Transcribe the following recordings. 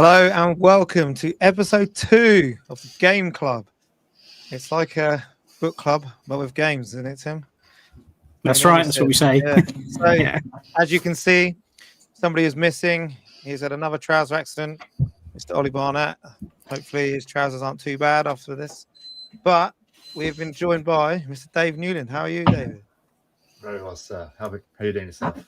Hello and welcome to episode 2 of the Game Club. It's like a book club, but with games, isn't it, Tim? That's right. That's what we say. Yeah. So, Yeah. as you can see, somebody is missing. He's had another trouser accident, Mr. Ollie Barnett. Hopefully, his trousers aren't too bad after this. But we've been joined by Mr. Dave Newland. How are you, David? Very well, sir. How are you doing yourself?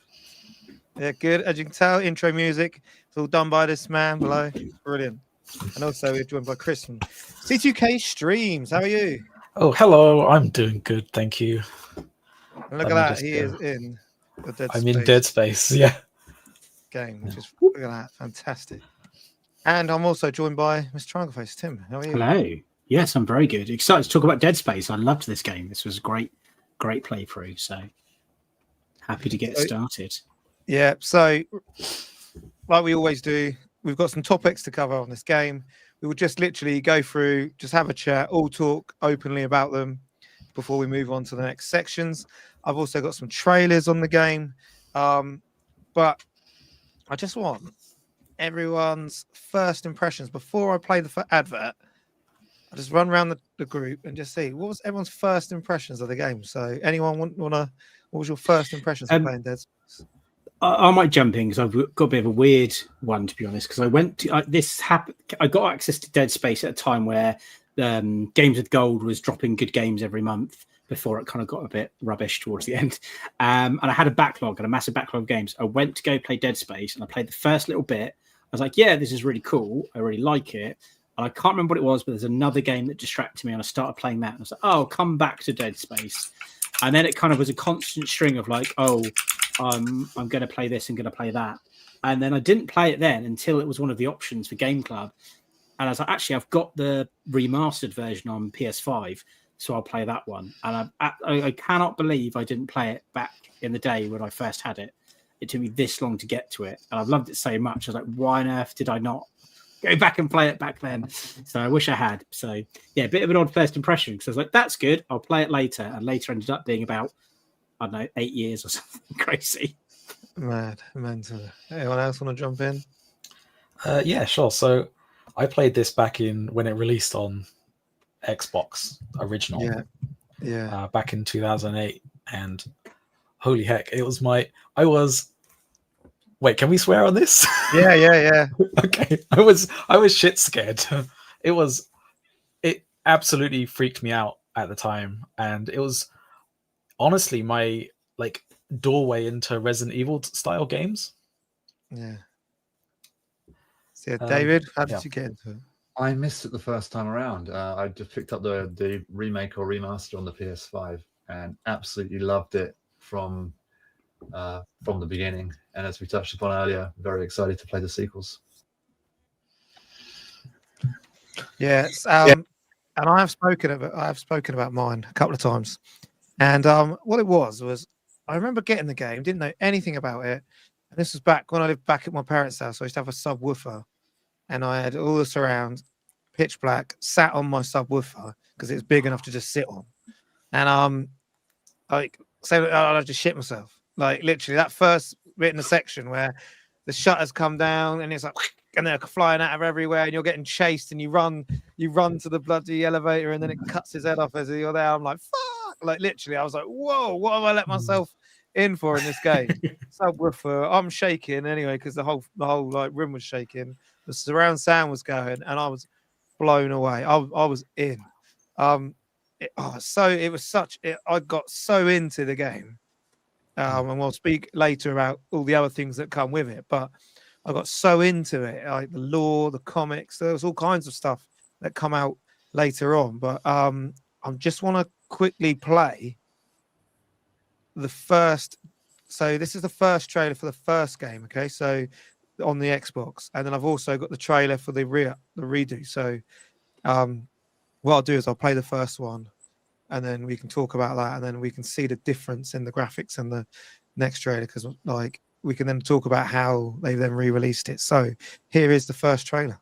Yeah, good. As you can tell, intro music. It's all done by this man below. Brilliant. And also, we're joined by Chris from C2K Streams. How are you? Oh, hello. I'm doing good, thank you. And look at that. He is in the Dead Space. I'm in Dead Space, yeah. Game, which is look at that. Fantastic. And I'm also joined by Mr. Triangle Face. Tim, how are you? Hello. Yes, I'm very good. Excited to talk about Dead Space. I loved this game. This was a great playthrough. So happy to get started. Yeah, so like we always do, we've got some topics to cover on this game. We will just literally go through, just have a chat, all talk openly about them before we move on to the next sections. I've also got some trailers on the game, but I just want everyone's first impressions before I play the advert. I just run around the group and just see what was everyone's first impressions of the game. So anyone wanna? What was your first impressions of playing Dead Space? I might jump in because I've got a bit of a weird one, to be honest. Because I went to I got access to Dead Space at a time where Games with Gold was dropping good games every month before it kind of got a bit rubbish towards the end. And I had a massive backlog of games. I went to go play Dead Space and I played the first little bit. I was like, yeah, this is really cool. I really like it. And I can't remember what it was, but there's another game that distracted me and I started playing that. And I was like, oh, come back to Dead Space. And then it kind of was a constant string of like, oh, I'm going to play this and going to play that. And then I didn't play it then until it was one of the options for Game Club. And I was like, actually, I've got the remastered version on PS5, so I'll play that one. And I cannot believe I didn't play it back in the day when I first had it. It took me this long to get to it. And I've loved it so much. I was like, why on earth did I not go back and play it back then? So I wish I had. So, yeah, a bit of an odd first impression. Because I was like, that's good. I'll play it later. And later ended up being about, I don't know, 8 years or something crazy. Mad, mental. Anyone else want to jump in? Yeah, sure. So I played this back in when it released on Xbox original. Yeah. Back in 2008, and holy heck, Wait, can we swear on this? Yeah. Okay, I was shit scared. It absolutely freaked me out at the time, and it was honestly my doorway into Resident Evil style games. Yeah. So, David, how did you get into it? I missed it the first time around. I just picked up the remake or remaster on the PS5 and absolutely loved it from the beginning. And as we touched upon earlier, very excited to play the sequels. Yes, and I have spoken about mine a couple of times. And what it was I remember getting the game, didn't know anything about it. And this was back when I lived back at my parents' house. So I used to have a subwoofer, and I had all the surround, pitch black, sat on my subwoofer because it was big enough to just sit on. And I just shit myself. Like literally that first bit in the section where the shutters come down and it's like, and they're flying out of everywhere, and you're getting chased, and you run to the bloody elevator, and then it cuts his head off as you're there. I'm like, fuck! Like literally, I was like, whoa, what have I let myself in for in this game? Subwoofer, I'm shaking anyway because the whole like room was shaking. The surround sound was going, and I was blown away. I was in. I got so into the game. And we'll speak later about all the other things that come with it, but I got so into it, like the lore, the comics. There was all kinds of stuff that come out later on, but I just want to quickly play the first. So this is the first trailer for the first game, okay? So on the Xbox, and then I've also got the trailer for the redo. So what I'll do is I'll play the first one, and then we can talk about that, and then we can see the difference in the graphics and the next trailer, because like we can then talk about how they then re-released it. So here is the first trailer.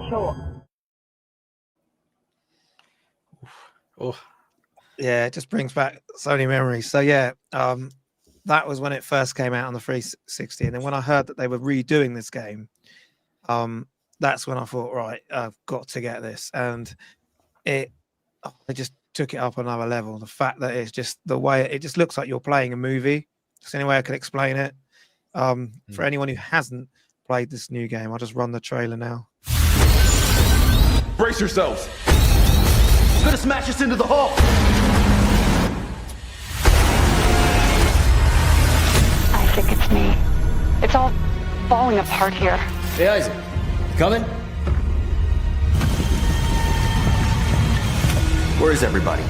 Sure. Oh, Yeah, it just brings back so many memories. So yeah, that was when it first came out on the 360, and then when I heard that they were redoing this game, that's when I thought, right, I've got to get this, and I just took it up another level. The fact that it's just the way it just looks like you're playing a movie. That's the only way I can explain it. For anyone who hasn't played this new game, I'll just run the trailer now. Brace yourselves. It's gonna smash us into the hull. Isaac, it's me. It's all falling apart here. Hey, Isaac. You coming? Where is everybody?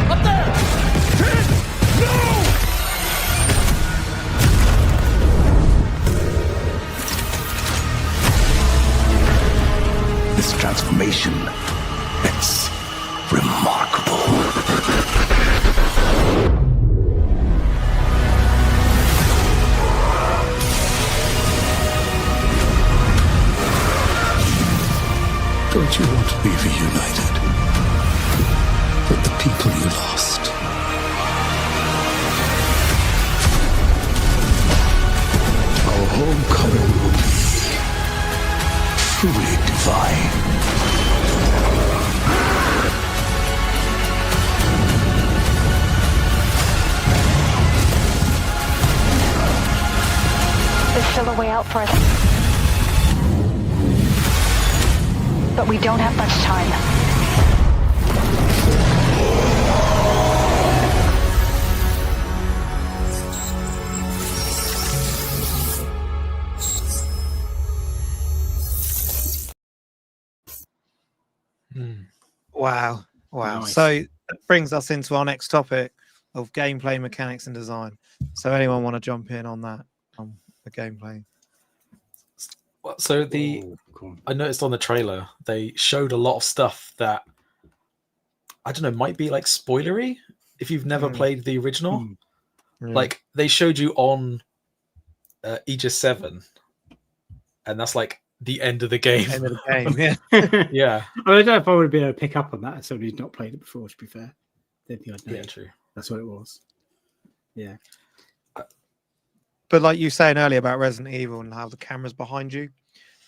Up there! Hit! No! This transformation, it's remarkable. Don't you want to be reunited with the people you lost? Our homecoming will be truly divine. There's still a way out for us. But we don't have much time. Wow. Nice. So that brings us into our next topic of gameplay mechanics and design. So anyone want to jump in on that, the gameplay? well, so I noticed on the trailer they showed a lot of stuff that I don't know might be like spoilery if you've never played the original. Yeah. Like they showed you on Aegis 7, and that's like the end of the game. End of the game, yeah. Yeah. I don't know if I would be able to pick up on that as somebody who's not played it before, to be fair. Don't think I'd know. Yeah, true. That's what it was. Yeah. But like you were saying earlier about Resident Evil and how the camera's behind you,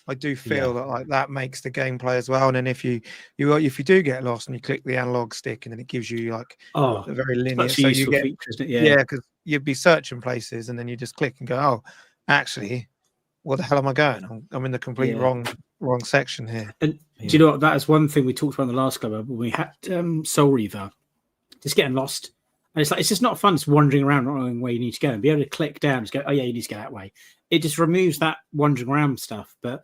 I do feel that like that makes the gameplay as well. And then if you do get lost and you click the analog stick, and then it gives you like a very linear, Such a useful feature, isn't it? Yeah, because you'd be searching places and then you just click and go, oh, actually, where the hell am I going? I'm in the complete wrong section here. And do you know what? That is one thing we talked about in the last club when we had Soul Reaver, just getting lost. And it's just not fun. It's wandering around, not knowing where you need to go, and be able to click down, just go, oh yeah, you need to go that way. It just removes that wandering around stuff. But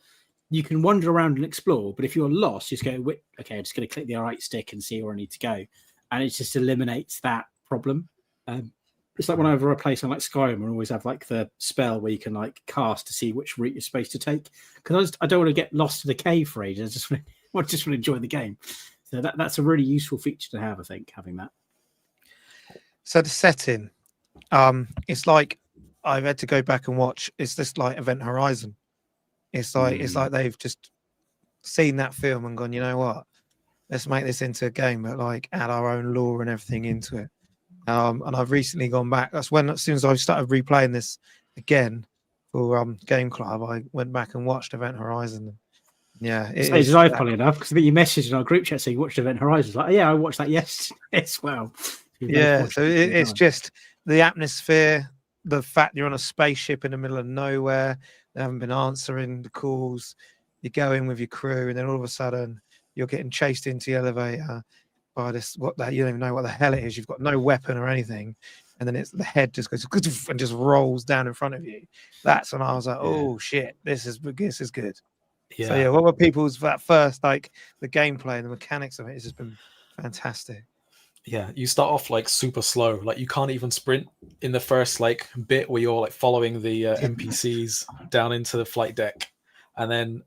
you can wander around and explore. But if you're lost, you just go, okay, I'm just going to click the right stick and see where I need to go, and it just eliminates that problem. It's like whenever I play something like Skyrim, I always have like the spell where you can like cast to see which route you're supposed to take. Because I don't want to get lost in the cave for ages. I just want to enjoy the game. So that's a really useful feature to have, I think, having that. So the setting, it's like I've had to go back and watch. It's just like Event Horizon. It's like they've just seen that film and gone, you know what? Let's make this into a game, but like add our own lore and everything into it. And I've recently gone back. That's when, as soon as I started replaying this again for Game Club, I went back and watched Event Horizon. Yeah, it is funny enough, because you messaged in our group chat saying you watched Event Horizon. It's like, oh, yeah, I watched that yesterday as well. Yeah, so it's just the atmosphere, the fact you're on a spaceship in the middle of nowhere, they haven't been answering the calls, you go in with your crew, and then all of a sudden you're getting chased into the elevator by this, you don't even know what the hell it is, you've got no weapon or anything, and then the head just goes and just rolls down in front of you. That's when I was like, oh shit, this is good. Yeah. So yeah, what were people's that first, like the gameplay and the mechanics of it has just been fantastic. Yeah, you start off like super slow, like you can't even sprint in the first like bit where you're like following the NPCs down into the flight deck, and then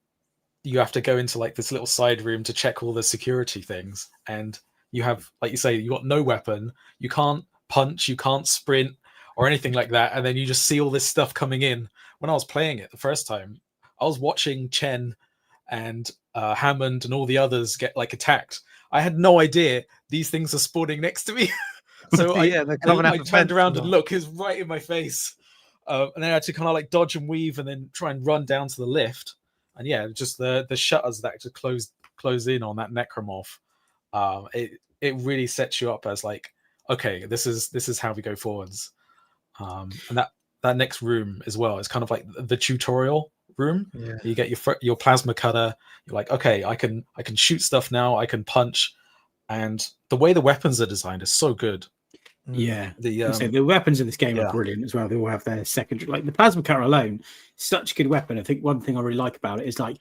you have to go into like this little side room to check all the security things, and you have, like you say, you got no weapon, you can't punch, you can't sprint. or anything like that, and then you just see all this stuff coming in. When I was playing it the first time, I was watching Chen and Hammond and all the others get like attacked. I had no idea these things are spawning next to me. So Yeah, they're coming out I the turned fence around and and look, it's right in my face. And then I had to kind of like dodge and weave and then try and run down to the lift. And yeah, just the shutters that just close in on that necromorph. It really sets you up as like, okay, this is how we go forwards. And that next room as well is kind of like the tutorial room. Yeah. You get your plasma cutter. You're like, okay, I can shoot stuff now. I can punch, and the way the weapons are designed is so good. Yeah, The the weapons in this game yeah. are brilliant as well. They all have their secondary, like the plasma cutter alone, such a good weapon. I think one thing I really like about it is like,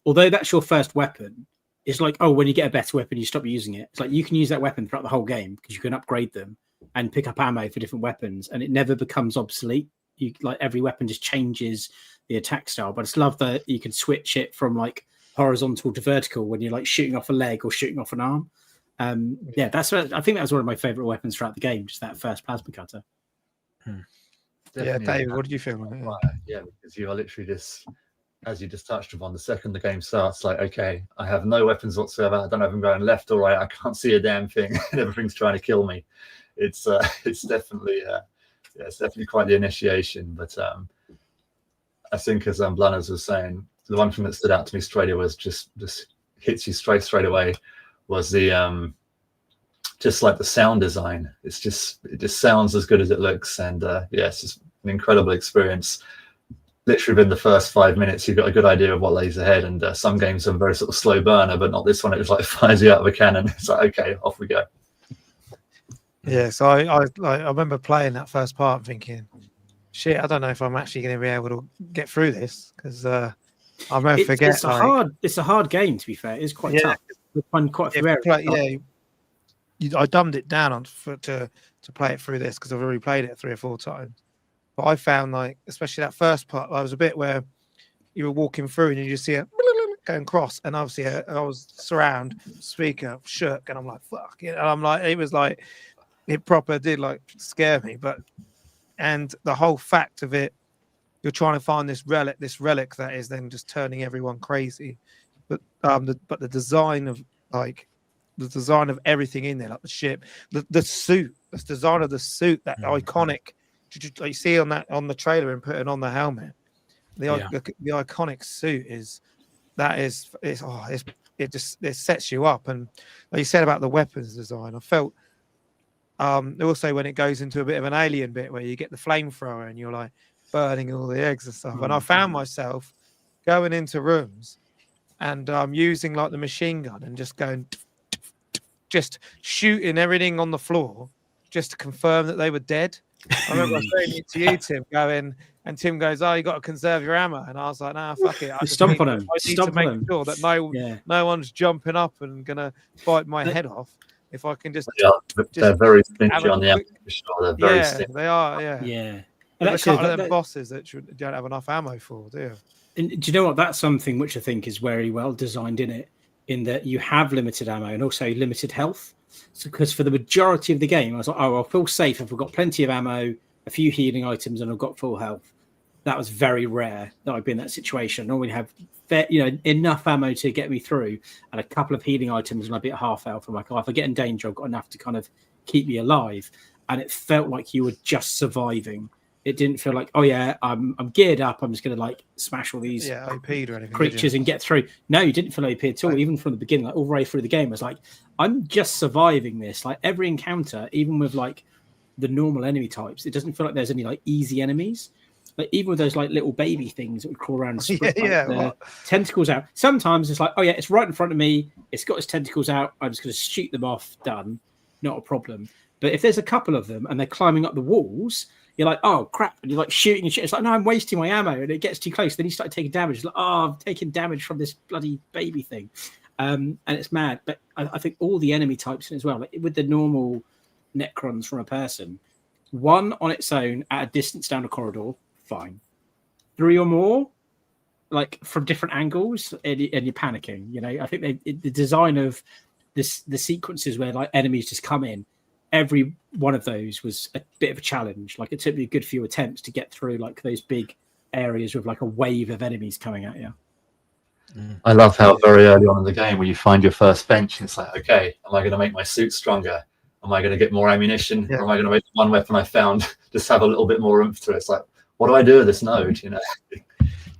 although that's your first weapon, it's like, oh, when you get a better weapon, you stop using it. It's like you can use that weapon throughout the whole game because you can upgrade them and pick up ammo for different weapons, and it never becomes obsolete. You like every weapon just changes the attack style. But I just love that you can switch it from like horizontal to vertical when you're like shooting off a leg or shooting off an arm. Yeah, I think that was one of my favorite weapons throughout the game, just that first plasma cutter. Yeah, Dave, what did you feel? Yeah, because you are literally just, as you just touched upon, the second the game starts, like, okay, I have no weapons whatsoever. I don't know if I'm going left or right. I can't see a damn thing, and everything's trying to kill me. It's definitely it's definitely quite the initiation. But I think, as Blanners was saying, the one thing that stood out to me straight away was just hits you straight away was the just like the sound design. It just sounds as good as it looks, and yeah, it's just an incredible experience. Literally within the first 5 minutes, you've got a good idea of what lays ahead. And some games are very sort of slow burner, but not this one. It was like fires you out of a cannon. It's like, okay, off we go. Yeah, so I remember playing that first part and thinking, shit, I don't know if I'm actually going to be able to get through this, because I'll never forget. It's a hard game, to be fair. It's quite tough. We've won quite a few areas. I dumbed it down to play it through this because I've already played it 3 or 4 times. But I found, like, especially that first part, there was a bit where you were walking through and you just see it going cross, and obviously I was surround speaker shook, and I'm like, fuck, and I'm like, it was like, it proper did like scare me. And the whole fact of it, you're trying to find this relic that is then just turning everyone crazy. But the design of everything in there, like the ship, the suit, the design of the suit, that iconic, like you see on the trailer and putting on the helmet, the iconic suit it sets you up. And like you said about the weapons design, I felt also when it goes into a bit of an alien bit where you get the flamethrower and you're like burning all the eggs and stuff. And I found myself going into rooms and using like the machine gun and just shooting everything on the floor just to confirm that they were dead. I remember saying it to you, Tim, and Tim goes, "Oh, you got to conserve your ammo," and I was like, "Nah, fuck it. I need to make sure that no one's jumping up and gonna bite my head off. If I can just they're very stingy on the ammo. They're very stingy. They are. Yeah. And actually, a couple of them bosses that you don't have enough ammo for, do you? And do you know what? That's something which I think is very well designed in that you have limited ammo and also limited health. So, because for the majority of the game, I was like, oh, I'll feel safe if I've got plenty of ammo, a few healing items, and I've got full health. That was very rare that I've been in that situation. I normally have enough ammo to get me through and a couple of healing items and I'd be at half health. I'm like, oh, if I get in danger, I've got enough to kind of keep me alive. And it felt like you were just surviving. It didn't feel like, oh yeah, I'm geared up. I'm just going to like smash all these OP'd or anything, creatures and get through. No, you didn't feel OP at all. Even from the beginning, like all the way through the game, I was like, I'm just surviving this. Like every encounter, even with like the normal enemy types, it doesn't feel like there's any like easy enemies. Like even with those like little baby things that would crawl around and spread tentacles out. Sometimes it's like, oh yeah, it's right in front of me. It's got its tentacles out. I'm just going to shoot them off. Done. Not a problem. But if there's a couple of them and they're climbing up the walls, you're like, oh crap, and you're like shooting and shit. It's like, no, I'm wasting my ammo, and it gets too close. Then you start taking damage. It's like, oh, I'm taking damage from this bloody baby thing, and it's mad. But I think all the enemy types as well, like with the normal Necrons from a person, one on its own at a distance down a corridor, fine. 3 or more, like from different angles, and you're panicking. You know, I think the design of the sequences where like enemies just come in every one of those was a bit of a challenge. Like it took me a good few attempts to get through like those big areas with like a wave of enemies coming at you. I love how very early on in the game where you find your first bench and it's like, okay, am I going to make my suit stronger? Am I going to get more ammunition? Or am I going to make one weapon I found just have a little bit more oomph to it? It's like, what do I do with this node? You know?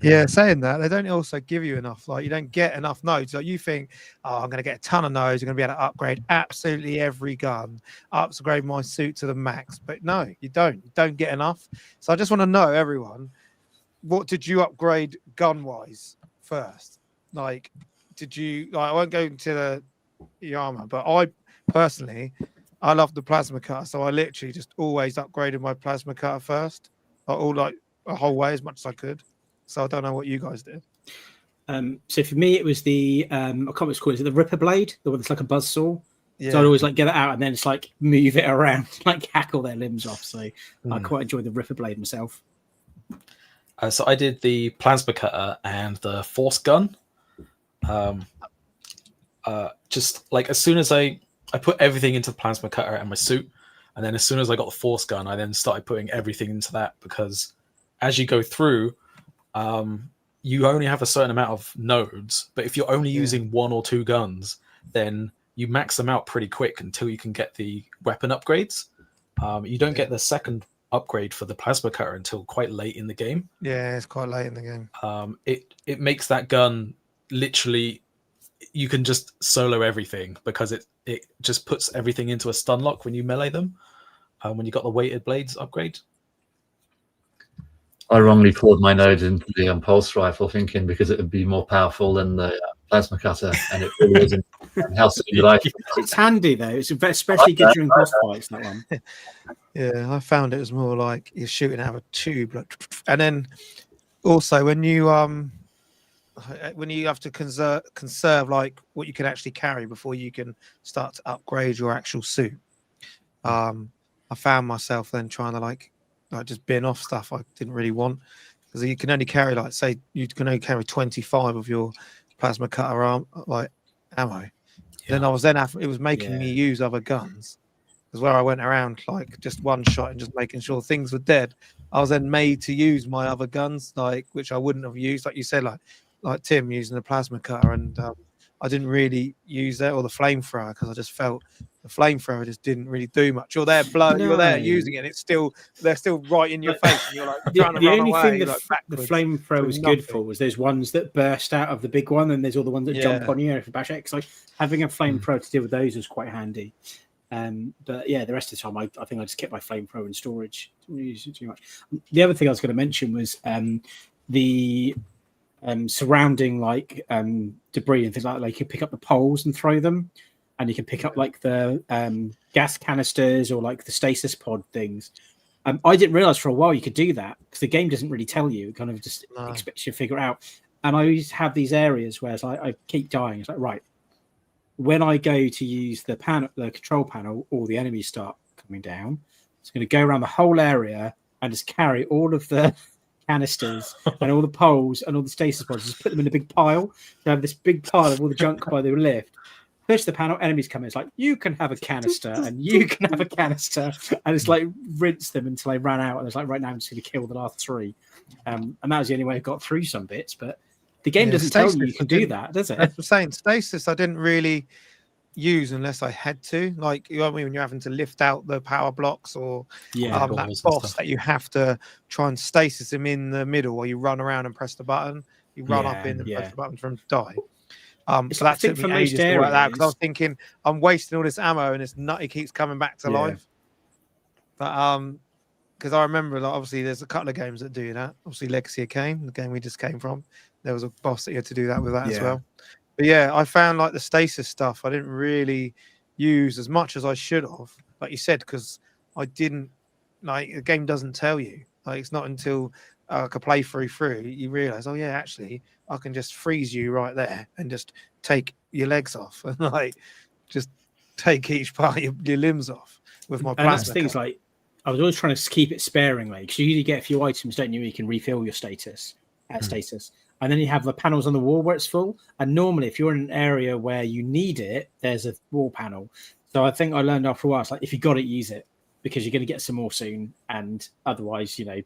Yeah, saying that, they don't also give you enough. Like, you don't get enough nodes. Like, you think, oh, I'm going to get a ton of nodes. I'm going to be able to upgrade absolutely every gun, upgrade my suit to the max. But no, you don't. You don't get enough. So I just want to know, everyone, what did you upgrade gun-wise first? Like, did you... Like, I won't go into the armor, but I personally, I love the plasma cutter. So I literally just always upgraded my plasma cutter first. All like a whole way as much as I could. So I don't know what you guys did. So for me, it was the I can't remember what it's called. Is it the Ripper Blade? The one that's like a buzzsaw. Yeah. So I'd always like get it out and then it's like move it around, like hack all their limbs off. So I quite enjoyed the Ripper Blade myself. So I did the plasma cutter and the force gun. Just like as soon as I put everything into the plasma cutter and my suit, and then as soon as I got the force gun, I then started putting everything into that, because as you go through, you only have a certain amount of nodes, but if you're only using one or two guns, then you max them out pretty quick until you can get the weapon upgrades. You don't get the second upgrade for the plasma cutter until quite late in the game. Yeah, it's quite late in the game. It makes that gun literally, you can just solo everything, because it just puts everything into a stun lock when you melee them, when you got the weighted blades upgrade. I wrongly poured my node into the pulse rifle, thinking because it would be more powerful than the plasma cutter, and it really isn't. And how soon did I? It's handy though. It's especially good during boss fights. That one. Yeah, I found it was more like you're shooting out of a tube, like, and then also when you have to conserve like what you can actually carry before you can start to upgrade your actual suit. I found myself then trying to like just bin off stuff I didn't really want, because you can only carry like, say you can only carry 25 of your plasma cutter ammo. Then I was it was making me use other guns, because where I went around like just one shot and just making sure things were dead, I was then made to use my other guns, like which I wouldn't have used, like you said, like Tim using the plasma cutter, and I didn't really use that, or the flamethrower, because I just felt the flamethrower just didn't really do much. You're there you're there using it, and they're still right in your face, and you're like trying to run away. The flamethrower was good for was those ones that burst out of the big one, and there's all the ones that jump on you for bash it. Like having a flamethrower to deal with those was quite handy. But yeah, the rest of the time I think I just kept my flamethrower in storage. Didn't use it too much. The other thing I was going to mention was the surrounding like debris and things like that. Like you can pick up the poles and throw them, and you can pick up like the gas canisters or like the stasis pod things. I didn't realize for a while you could do that, because the game doesn't really tell you. It kind of just expects you to figure it out. And I always have these areas where it's like I keep dying. It's like, right, when I go to use the control panel, all the enemies start coming down. It's going to go around the whole area and just carry all of the canisters and all the poles and all the stasis pods, just put them in a big pile. You have this big pile of all the junk by the lift. Push the panel, enemies come in. It's like, you can have a canister and you can have a canister, and it's like rinse them until I ran out. And it's like, right now I'm just going to kill the last three, and that was the only way I got through some bits. But the game doesn't tell you can do that, does it? That's the saying. Stasis I didn't really use unless I had to. Like, you know what I mean, when you're having to lift out the power blocks, or that boss that you have to try and stasis him in the middle, or you run around and press the button. You run up in and press the button for him to die. So that took me ages to work that, because I was thinking I'm wasting all this ammo and this nut, he keeps coming back to life. But because I remember, like, obviously there's a couple of games that do that. Obviously Legacy of Kain, the game we just came from, there was a boss that you had to do that with as well. But yeah, I found like the stasis stuff I didn't really use as much as I should have, like you said, because I didn't, like, the game doesn't tell you. Like, it's not until like a playthrough through you realize, oh yeah, actually I can just freeze you right there and just take your legs off, and like just take each part of your limbs off with my plasma. And that's things like, I was always trying to keep it sparingly, because you usually get a few items, don't you? You can refill your status, and then you have the panels on the wall where it's full. And normally, if you're in an area where you need it, there's a wall panel. So I think I learned after a while, it's like, if you got it, use it, because you're going to get some more soon, and otherwise, you're going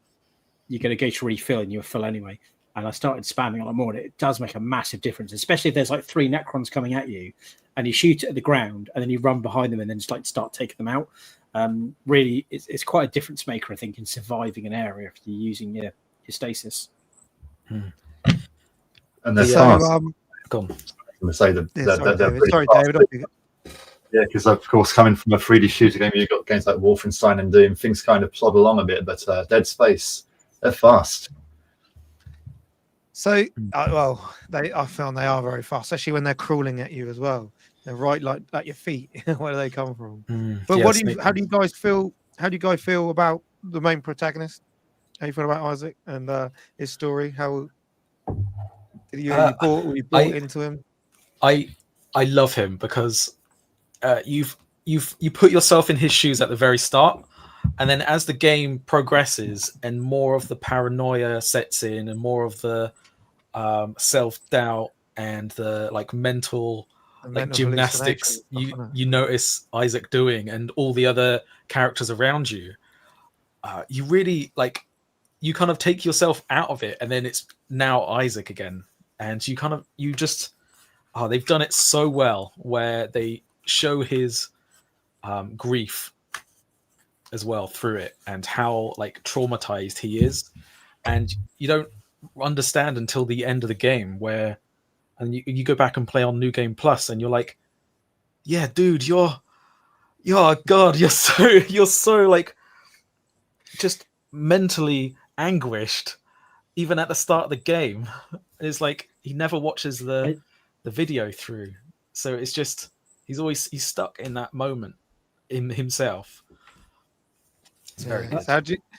to go to refill and you're full anyway. And I started spamming on it more, and it does make a massive difference, especially if there's like 3 Necrons coming at you, and you shoot it at the ground, and then you run behind them, and then just like start taking them out. Really, it's quite a difference maker, I think, in surviving an area if you're using your stasis. And they're fast. Go on. I'm going to say that they're pretty Sorry, fast. David. Yeah, because of course, coming from a 3D shooter game, you've got games like Wolfenstein and Doom. Things kind of plod along a bit, but Dead Space, they're fast. So, I found they are very fast, especially when they're crawling at you as well. They're right like at your feet. Where do they come from? But how do you guys feel? How do you guys feel about the main protagonist? How do you feel about Isaac and his story? How did were you bought into him? I love him because you put yourself in his shoes at the very start, and then as the game progresses and more of the paranoia sets in and more of the self-doubt and the mental gymnastics you notice Isaac doing and all the other characters around you, you really you kind of take yourself out of it, and then it's now Isaac again, and you just they've done it so well where they show his grief as well through it, and how traumatized he is, and you don't understand until the end of the game and you go back and play on New Game Plus, and you're like, yeah, dude, you're God, you're so just mentally anguished even at the start of the game. It's like he never watches the video through, so it's just he's stuck in that moment in himself. It's very good.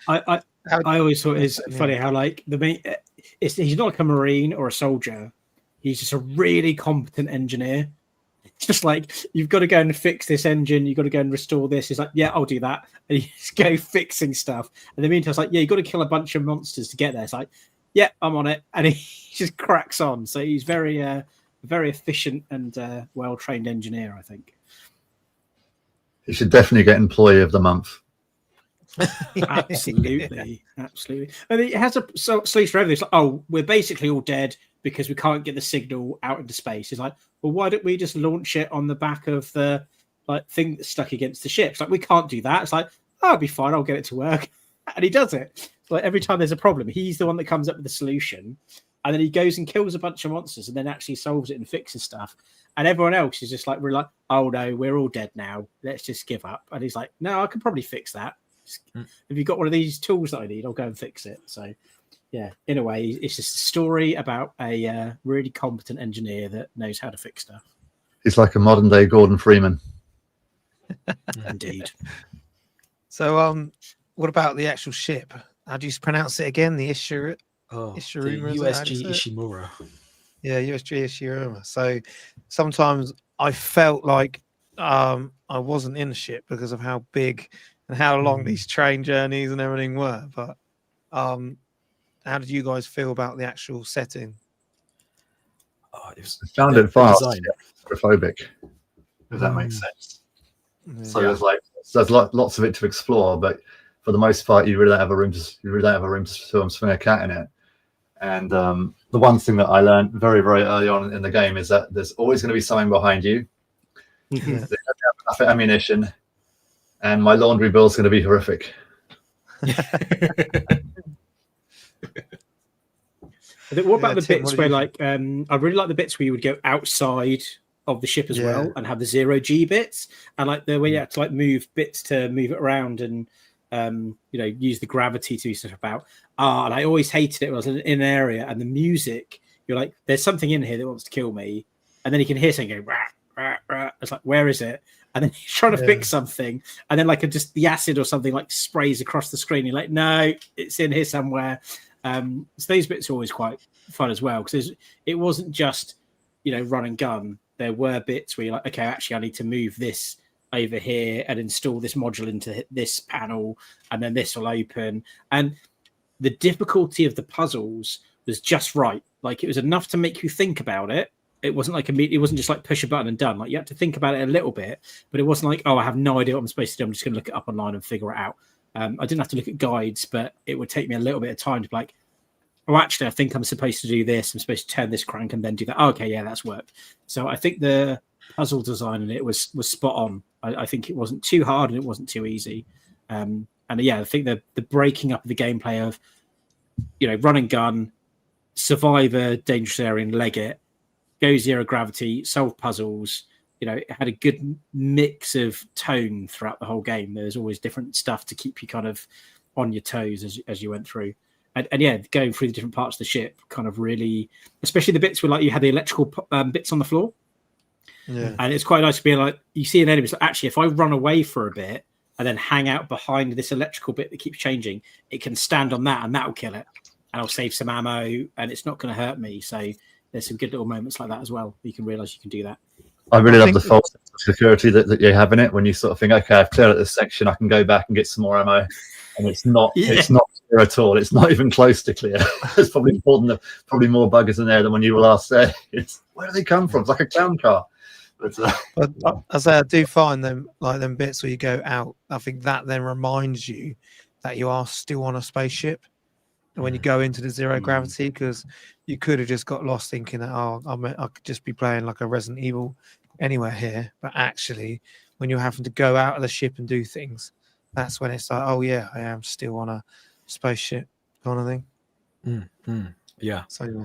I always thought it's funny how he's not like a Marine or a soldier. He's just a really competent engineer. It's just like, you've got to go and fix this engine. You've got to go and restore this. He's like, yeah, I'll do that. And he's go fixing stuff. And in the meantime, it's like, yeah, you've got to kill a bunch of monsters to get there. It's like, yeah, I'm on it. And he just cracks on. So he's very efficient and well-trained engineer, I think. He should definitely get Employee of the Month. Absolutely. And it has a solution for everything. It's like, oh, we're basically all dead because we can't get the signal out into space. It's like, well, why don't we just launch it on the back of the thing that's stuck against the ship? It's like, we can't do that. It's like, oh, it'll be fine. I'll get it to work. And he does it. It's like every time there's a problem, he's the one that comes up with the solution. And then he goes and kills a bunch of monsters and then actually solves it and fixes stuff. And everyone else is just we're like, oh no, we're all dead now. Let's just give up. And he's like, no, I can probably fix that. If you've got one of these tools that I need, I'll go and fix it. So, yeah, in a way, it's just a story about a really competent engineer that knows how to fix stuff. He's like a modern day Gordon Freeman. Indeed. So, what about the actual ship? How do you pronounce it again? The Ishimura? USG Ishimura. Yeah, USG Ishimura. So sometimes I felt like I wasn't in the ship because of how big and how long these train journeys and everything were. But how did you guys feel about the actual setting? I found it fast, claustrophobic, if that makes sense. So there's lots of it to explore, but for the most part, you really don't have a room to swing a cat in it. And the one thing that I learned very, very early on in the game is that there's always going to be something behind you. They have enough ammunition, and my laundry bill is going to be horrific. What about the bits where, I really like the bits where you would go outside of the ship as well and have the 0G bits, and the way you had to move bits to move it around and use the gravity to do stuff about. And I always hated it when I was in an area and the music, you're like, there's something in here that wants to kill me, and then you can hear something going, rah, rah, rah. It's like, where is it? And then you're trying to fix something, and then just the acid or something sprays across the screen. You're like, no, it's in here somewhere. So those bits are always quite fun as well, because it wasn't just run and gun. There were bits where you're like, okay, actually I need to move this over here and install this module into this panel, and then this will open. And the difficulty of the puzzles was just right. It was enough to make you think about it, it wasn't like it wasn't just like push a button and done. Like you had to think about it a little bit, but it wasn't like, oh, I have no idea what I'm supposed to do. I'm just going to look it up online and figure it out. I didn't have to look at guides, but it would take me a little bit of time to be like, oh, actually, I think I'm supposed to do this. I'm supposed to turn this crank and then do that. Oh, okay, yeah, that's worked. So I think the puzzle design in it was spot on. I think it wasn't too hard and it wasn't too easy. And yeah, I think the breaking up of the gameplay of, run and gun, survive a dangerous area and leg it, go zero gravity, solve puzzles. It had a good mix of tone throughout the whole game. There's always different stuff to keep you kind of on your toes as you went through. And yeah, going through the different parts of the ship kind of really, especially the bits where like you had the electrical bits on the floor. Yeah. And it's quite nice to be like, you see an enemy, so actually, if I run away for a bit and then hang out behind this electrical bit that keeps changing, it can stand on that and that'll kill it. And I'll save some ammo and it's not going to hurt me. So there's some good little moments like that as well. You can realize you can do that. I really love the false sense of security that you have in it when you sort of think, okay, I've cleared out this section, I can go back and get some more ammo. And it's not clear at all. It's not even close to clear. There's probably more buggers in there than when you were last there. Where do they come from? It's like a clown car. But as I do find them like them bits where you go out, I think that then reminds you that you are still on a spaceship when you go into the zero gravity, because you could have just got lost thinking that I could just be playing like a Resident Evil anywhere here, but actually when you're having to go out of the ship and do things, that's when it's like, oh yeah, I am still on a spaceship kind of thing. Yeah. So yeah.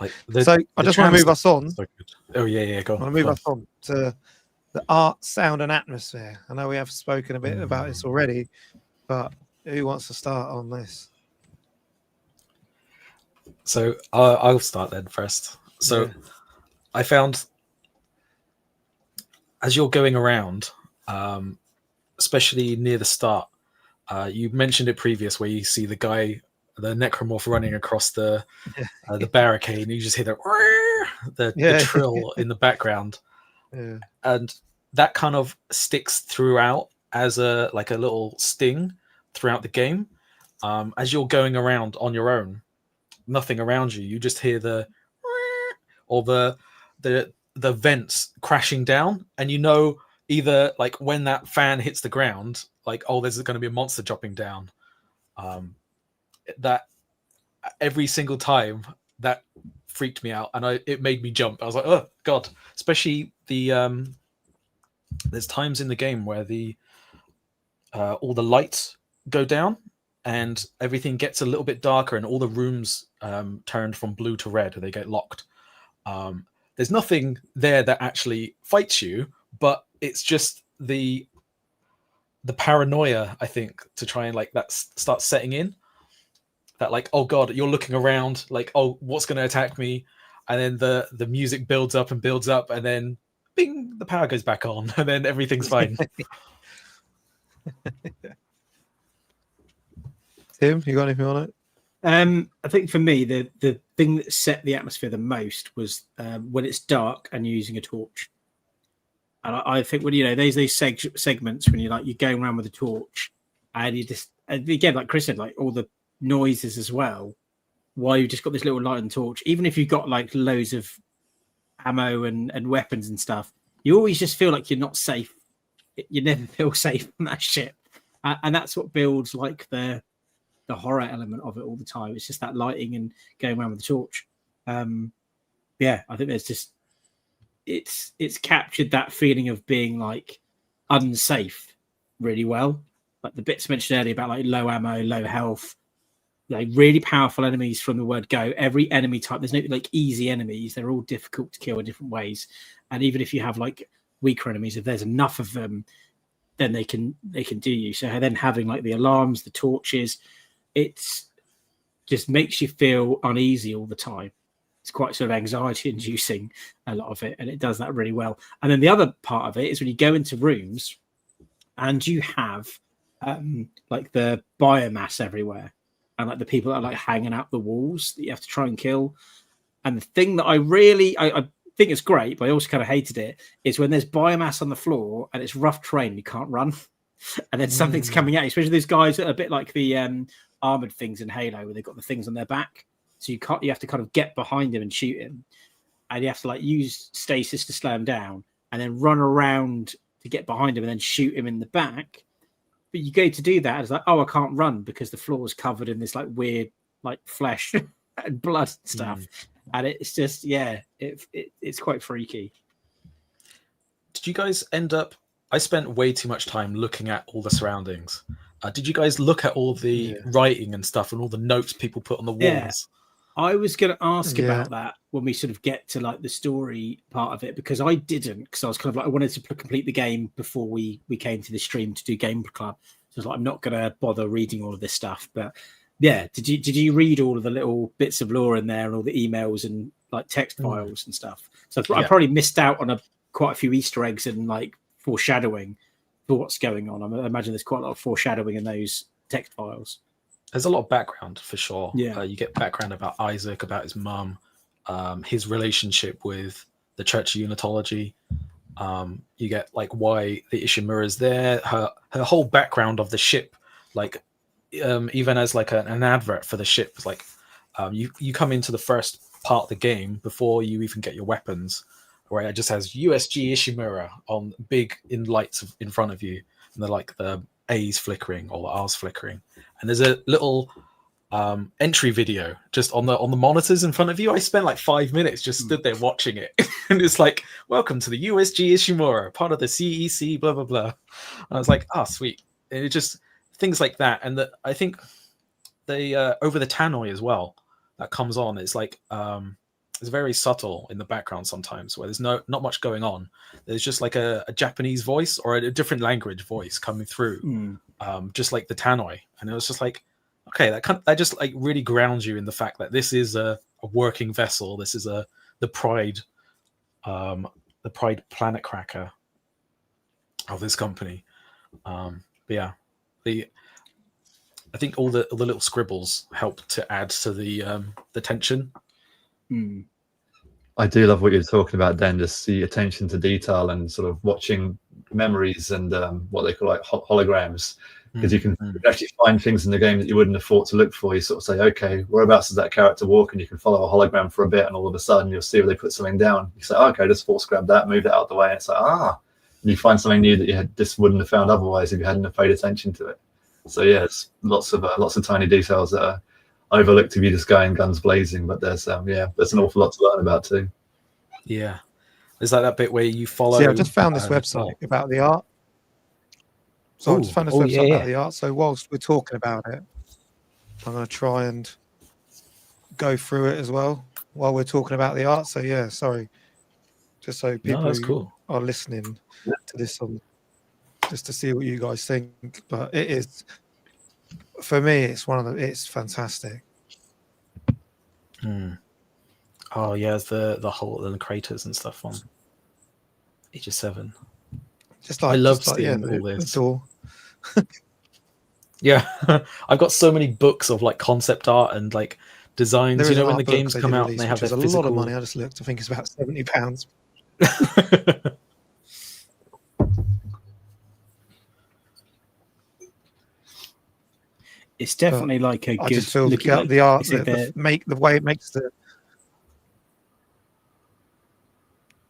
Like so I just want to move us on. So oh yeah, go on. I want to move us on to the art, sound, and atmosphere. I know we have spoken a bit about this already, but who wants to start on this? So I'll start then first. So I found as you're going around, especially near the start, you mentioned it previous where you see the guy, the Necromorph running across the barricade, and you just hear the trill in the background, and that kind of sticks throughout as a little sting throughout the game. As you're going around on your own, nothing around you just hear the vents crashing down, and either like when that fan hits the ground, like, oh, there's going to be a monster dropping down. That every single time that freaked me out, and it made me jump. I was like, oh god! Especially the there's times in the game where all the lights go down and everything gets a little bit darker, and all the rooms turned from blue to red, or they get locked. There's nothing there that actually fights you, but it's just the paranoia, I think, to try and like that start setting in. That like, oh god, you're looking around, like, oh, what's going to attack me? And then the music builds up, and then bing, the power goes back on, and then everything's fine. Tim, you got anything on it? I think for me, the thing that set the atmosphere the most was when it's dark and you're using a torch. And I think when there's these segments when you're going around with a torch, and you just, and again, like Chris said, like all the noises as well, while you've just got this little light and torch, even if you've got like loads of ammo and weapons and stuff, you always just feel like you're not safe. You never feel safe on that ship, and that's what builds like the horror element of it all the time. It's just that lighting and going around with the torch. Yeah, I think there's just it's captured that feeling of being like unsafe really well. Like the bits mentioned earlier about like low ammo, low health, like really powerful enemies from the word go. Every enemy type, there's no like easy enemies. They're all difficult to kill in different ways. And even if you have like weaker enemies, if there's enough of them, then they can do you. So then having like the alarms, the torches, it's just makes you feel uneasy all the time. It's quite sort of anxiety inducing, a lot of it, and it does that really well. And then the other part of it is when you go into rooms and you have like the biomass everywhere, and like the people that are like hanging out the walls that you have to try and kill. And the thing that I think it's great, but I also kind of hated it, is when there's biomass on the floor and it's rough terrain, you can't run. And then something's coming at you, especially these guys that are a bit like the armored things in Halo, where they've got the things on their back. So you have to kind of get behind him and shoot him. and you have to like use stasis to slow him down, and then run around to get behind him, and then shoot him in the back. But you go to do that, and it's like, oh, I can't run because the floor is covered in this like weird like flesh and blood and stuff, and it's just it's quite freaky. Did you guys end up? I spent way too much time looking at all the surroundings. Did you guys look at all the writing and stuff and all the notes people put on the walls? Yeah. I was going to ask about that when we sort of get to like the story part of it, because I didn't, because I was kind of like, I wanted to complete the game before we came to the stream to do Game Club. So I was like, I'm not going to bother reading all of this stuff. But yeah, did you read all of the little bits of lore in there and all the emails and like text files and stuff? So I probably missed out on quite a few Easter eggs and like foreshadowing for what's going on. I imagine there's quite a lot of foreshadowing in those text files. There's a lot of background for sure. Yeah, you get background about Isaac, about his mum, his relationship with the Church of Unitology. You get like why the Ishimura's there, her whole background of the ship, like even as like an advert for the ship. Like you come into the first part of the game before you even get your weapons, where it just has USG Ishimura on big in lights in front of you, and they're like the A's flickering or the R's flickering, and there's a little entry video just on the monitors in front of you. I spent like 5 minutes just stood there watching it, and it's like, welcome to the USG Ishimura, part of the CEC, blah blah blah. And I was like, sweet. And it just things like that, and I think they over the tannoy as well that comes on. It's like it's very subtle in the background sometimes, where there's not much going on. There's just like a Japanese voice or a different language voice coming through, just like the tannoy. And it was just like, okay, that just like really grounds you in the fact that this is a working vessel. This is the Pride planet cracker of this company. But yeah, I think all the little scribbles help to add to the tension. I do love what you're talking about, Dan, just the attention to detail and sort of watching memories and what they call like holograms, because you can actually find things in the game that you wouldn't have thought to look for. You sort of say, okay, whereabouts does that character walk? And you can follow a hologram for a bit, and all of a sudden you'll see where they put something down. You say, okay, just force grab that, move that out of the way, and it's like, and you find something new that you just wouldn't have found otherwise if you hadn't have paid attention to it. So yeah, it's lots of tiny details that are overlooked if you just go in guns blazing, but there's an awful lot to learn about too. Yeah, is that bit where you follow? See, I just found this website about the art. So I just found this website about the art. So whilst we're talking about it, I'm going to try and go through it as well while we're talking about the art. So yeah, sorry, just so people who are listening to this just to see what you guys think. But it is, for me, it's fantastic. Oh yeah, it's the hole and the craters and stuff on Aegis 7. Just like I love seeing all this. The door. Yeah, I've got so many books of like concept art and like designs. You know, when the games come out and they have a physical... lot of money. I just looked. I think it's about £70. It's definitely like a good. I just feel the art, the way it makes the.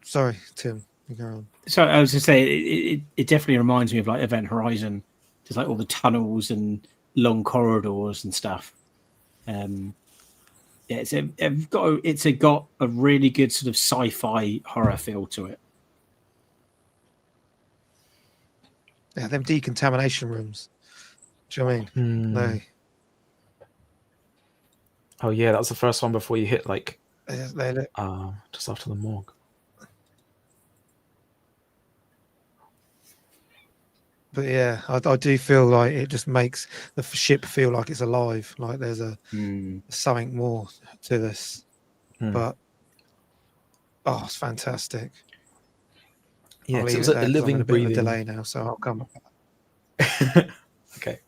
Sorry, Tim. You go on. So I was going to say, it definitely reminds me of like Event Horizon, just like all the tunnels and long corridors and stuff. It's got a really good sort of sci-fi horror feel to it. Yeah, them decontamination rooms. Do you know what I mean? No. Oh yeah, that was the first one before you hit like just after the morgue. But yeah, I do feel like it just makes the ship feel like it's alive, like there's something more to this. But it's fantastic. Yeah, it was a living, breathing delay now, so I'll come. Okay.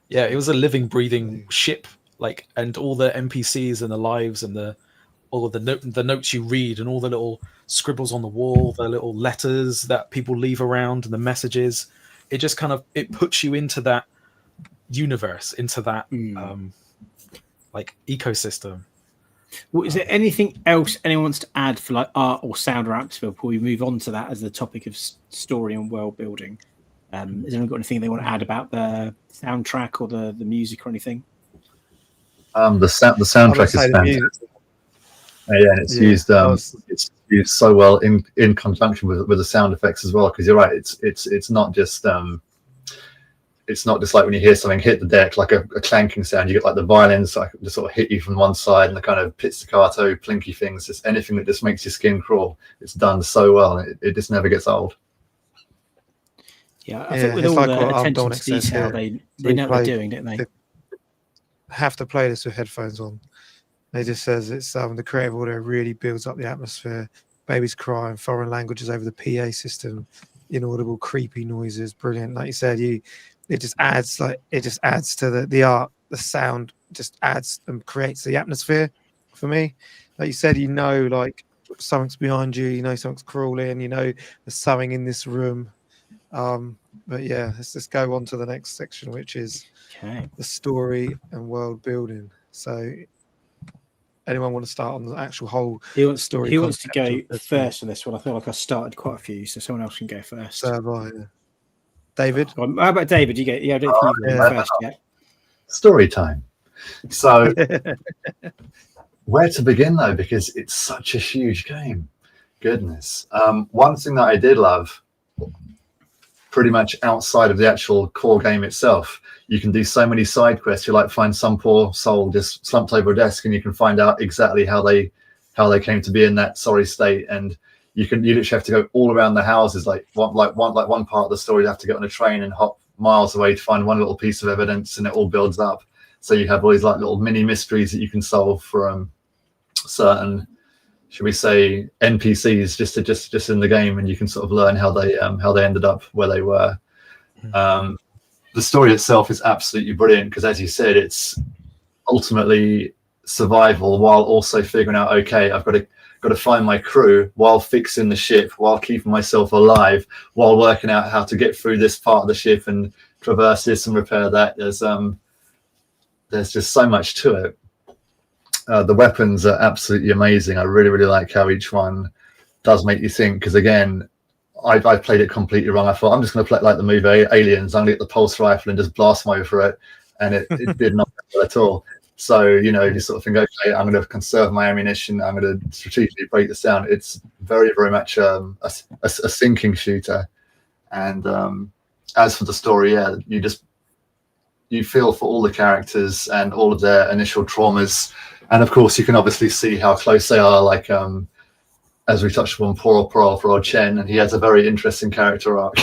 Yeah, it was a living, breathing ship, like, and all the NPCs and the lives and all of the notes you read and all the little scribbles on the wall, the little letters that people leave around and the messages. It just kind of puts you into that universe, into that like ecosystem. Well, is there anything else anyone wants to add for like art or sound or atmosphere before we move on to that as the topic of story and world building? Has anyone got anything they want to add about the soundtrack or the music or anything? The soundtrack is fantastic. It's used it's used so well in conjunction with the sound effects as well. Because you're right, it's not just like when you hear something hit the deck like a clanking sound. You get like the violins like just sort of hit you from one side, and the kind of pizzicato, plinky things. Just anything that just makes your skin crawl. It's done so well. It just never gets old. Yeah, I think with all like the attention Dominic to detail, they know what they're doing, don't they? Have to play this with headphones on. They just says it's the creative order really builds up the atmosphere. Babies crying, foreign languages over the PA system, inaudible creepy noises. Brilliant, like you said. It just adds to the art. The sound just adds and creates the atmosphere for me. Like you said, like something's behind you. Something's crawling. There's something in this room. But yeah, let's just go on to the next section, which is the story and world building. So, anyone want to start on the actual whole story? Who wants to go first on this one? I feel like I started quite a few, so someone else can go first. David? How about David? You get? Yeah, I don't think you've gone first yet. Story time. So, where to begin though? Because it's such a huge game. Goodness. One thing that I did love, pretty much outside of the actual core game itself, you can do so many side quests. You like find some poor soul just slumped over a desk, and you can find out exactly how they came to be in that sorry state. And you literally have to go all around the houses. Like one part of the story, you have to get on a train and hop miles away to find one little piece of evidence, and it all builds up. So you have all these like little mini mysteries that you can solve for certain, should we say, NPCs just in the game, and you can sort of learn how they ended up where they were. The story itself is absolutely brilliant because, as you said, it's ultimately survival while also figuring out, okay, I've got to find my crew while fixing the ship, while keeping myself alive, while working out how to get through this part of the ship and traverse this and repair that. There's just so much to it. The weapons are absolutely amazing. I really, really like how each one does make you think. Because again, I played it completely wrong. I thought I'm just going to play it like the movie Aliens. I'm going to get the pulse rifle and just blast my way through it, and it did not well at all. So you sort of think, okay, I'm going to conserve my ammunition. I'm going to strategically break this down. It's very, very much a sinking shooter. And as for the story, you feel for all the characters and all of their initial traumas. And of course, you can obviously see how close they are. Like, as we touched upon, poor old Chen, and he has a very interesting character arc,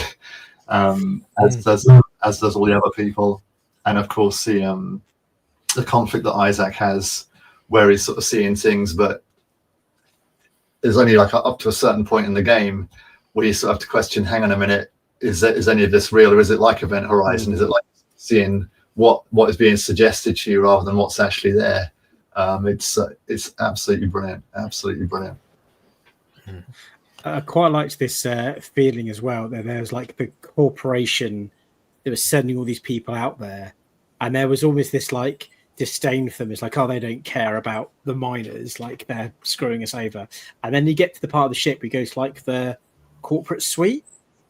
as does all the other people. And of course, the conflict that Isaac has, where he's sort of seeing things, but there's only like up to a certain point in the game where you sort of have to question: hang on a minute, is any of this real, or is it like Event Horizon? Is it like seeing what is being suggested to you rather than what's actually there? It's absolutely brilliant. I quite liked this feeling as well. That there's like the corporation that was sending all these people out there, and there was almost this like disdain for them. It's like, oh, they don't care about the miners, like they're screwing us over. And then you get to the part of the ship where you go to like the corporate suite,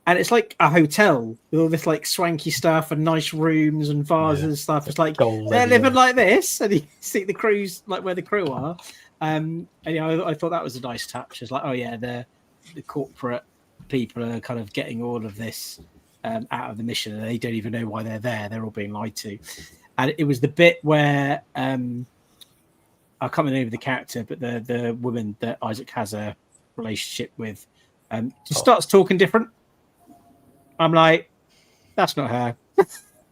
and it's like a hotel with all this like swanky stuff and nice rooms and vases and stuff. It's like they're living like this, and you see the crews like where the crew are. And I thought that was a nice touch. It's like, oh yeah, the corporate people are kind of getting all of this out of the mission, and they don't even know why they're there. They're all being lied to. And it was the bit where I can't remember the name of the character, but the woman that Isaac has a relationship with just starts talking different. I'm like, that's not her.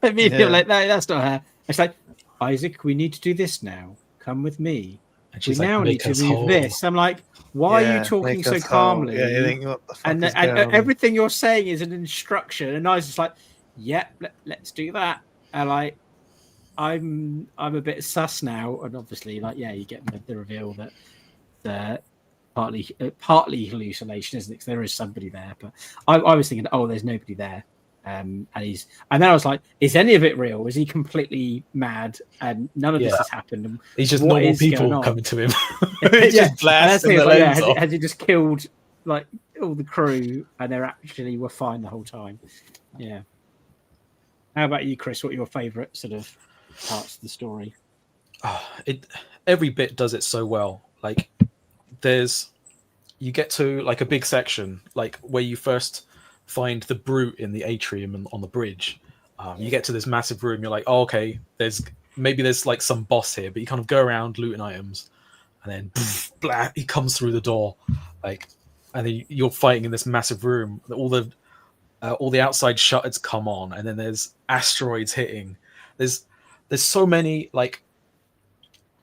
I mean, you're like, no, that's not her. It's like, Isaac, we need to do this now. Come with me. We now need to move this. I'm like, why are you talking so calmly? Yeah, you think, what the fuck and everything you're saying is an instruction. And I was just like, yeah, let's do that. And like, I'm a bit sus now. And obviously, like, yeah, you get the reveal that the partly hallucination, isn't it? 'Cause there is somebody there. But I was thinking, oh, there's nobody there. And then I was like, is any of it real? Is he completely mad and none of this has happened? And He's just what normal is going people on? coming to him. He's just blasting the lens off. Has he just killed like all the crew and they're actually were fine the whole time? Yeah. How about you, Chris? What are your favourite sort of parts of the story? Every bit does it so well. Like you get to like a big section, like where you first find the brute in the atrium and on the bridge. You get to this massive room. You're like, oh, okay, there's like some boss here, but you kind of go around looting items, and then blah, he comes through the door, like, and then you're fighting in this massive room. All the outside shutters come on, and then there's asteroids hitting. There's so many like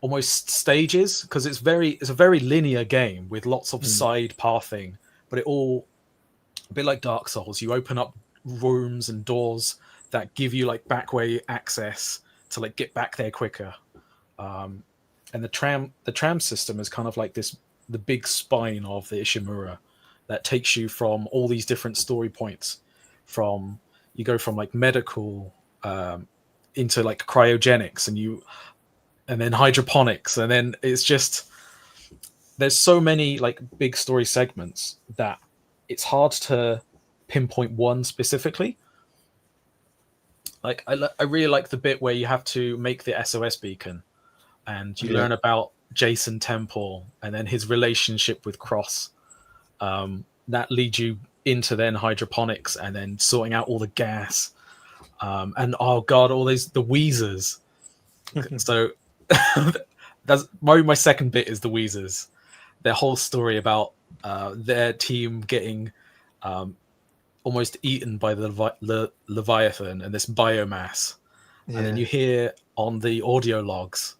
almost stages because it's a very linear game with lots of side pathing, but a bit like Dark Souls. You open up rooms and doors that give you like backway access to like get back there quicker. And the tram system is kind of like the big spine of the Ishimura that takes you from all these different story points. You go from like medical into like cryogenics and then hydroponics, and then it's just there's so many like big story segments that it's hard to pinpoint one specifically. Like I really like the bit where you have to make the SOS beacon, and you learn about Jason Temple and then his relationship with Cross. That leads you into then hydroponics and then sorting out all the gas. And oh god, all the Weezers. So that's my second bit is the Weezers. Their whole story about their team getting almost eaten by the Leviathan and this biomass. And then you hear on the audio logs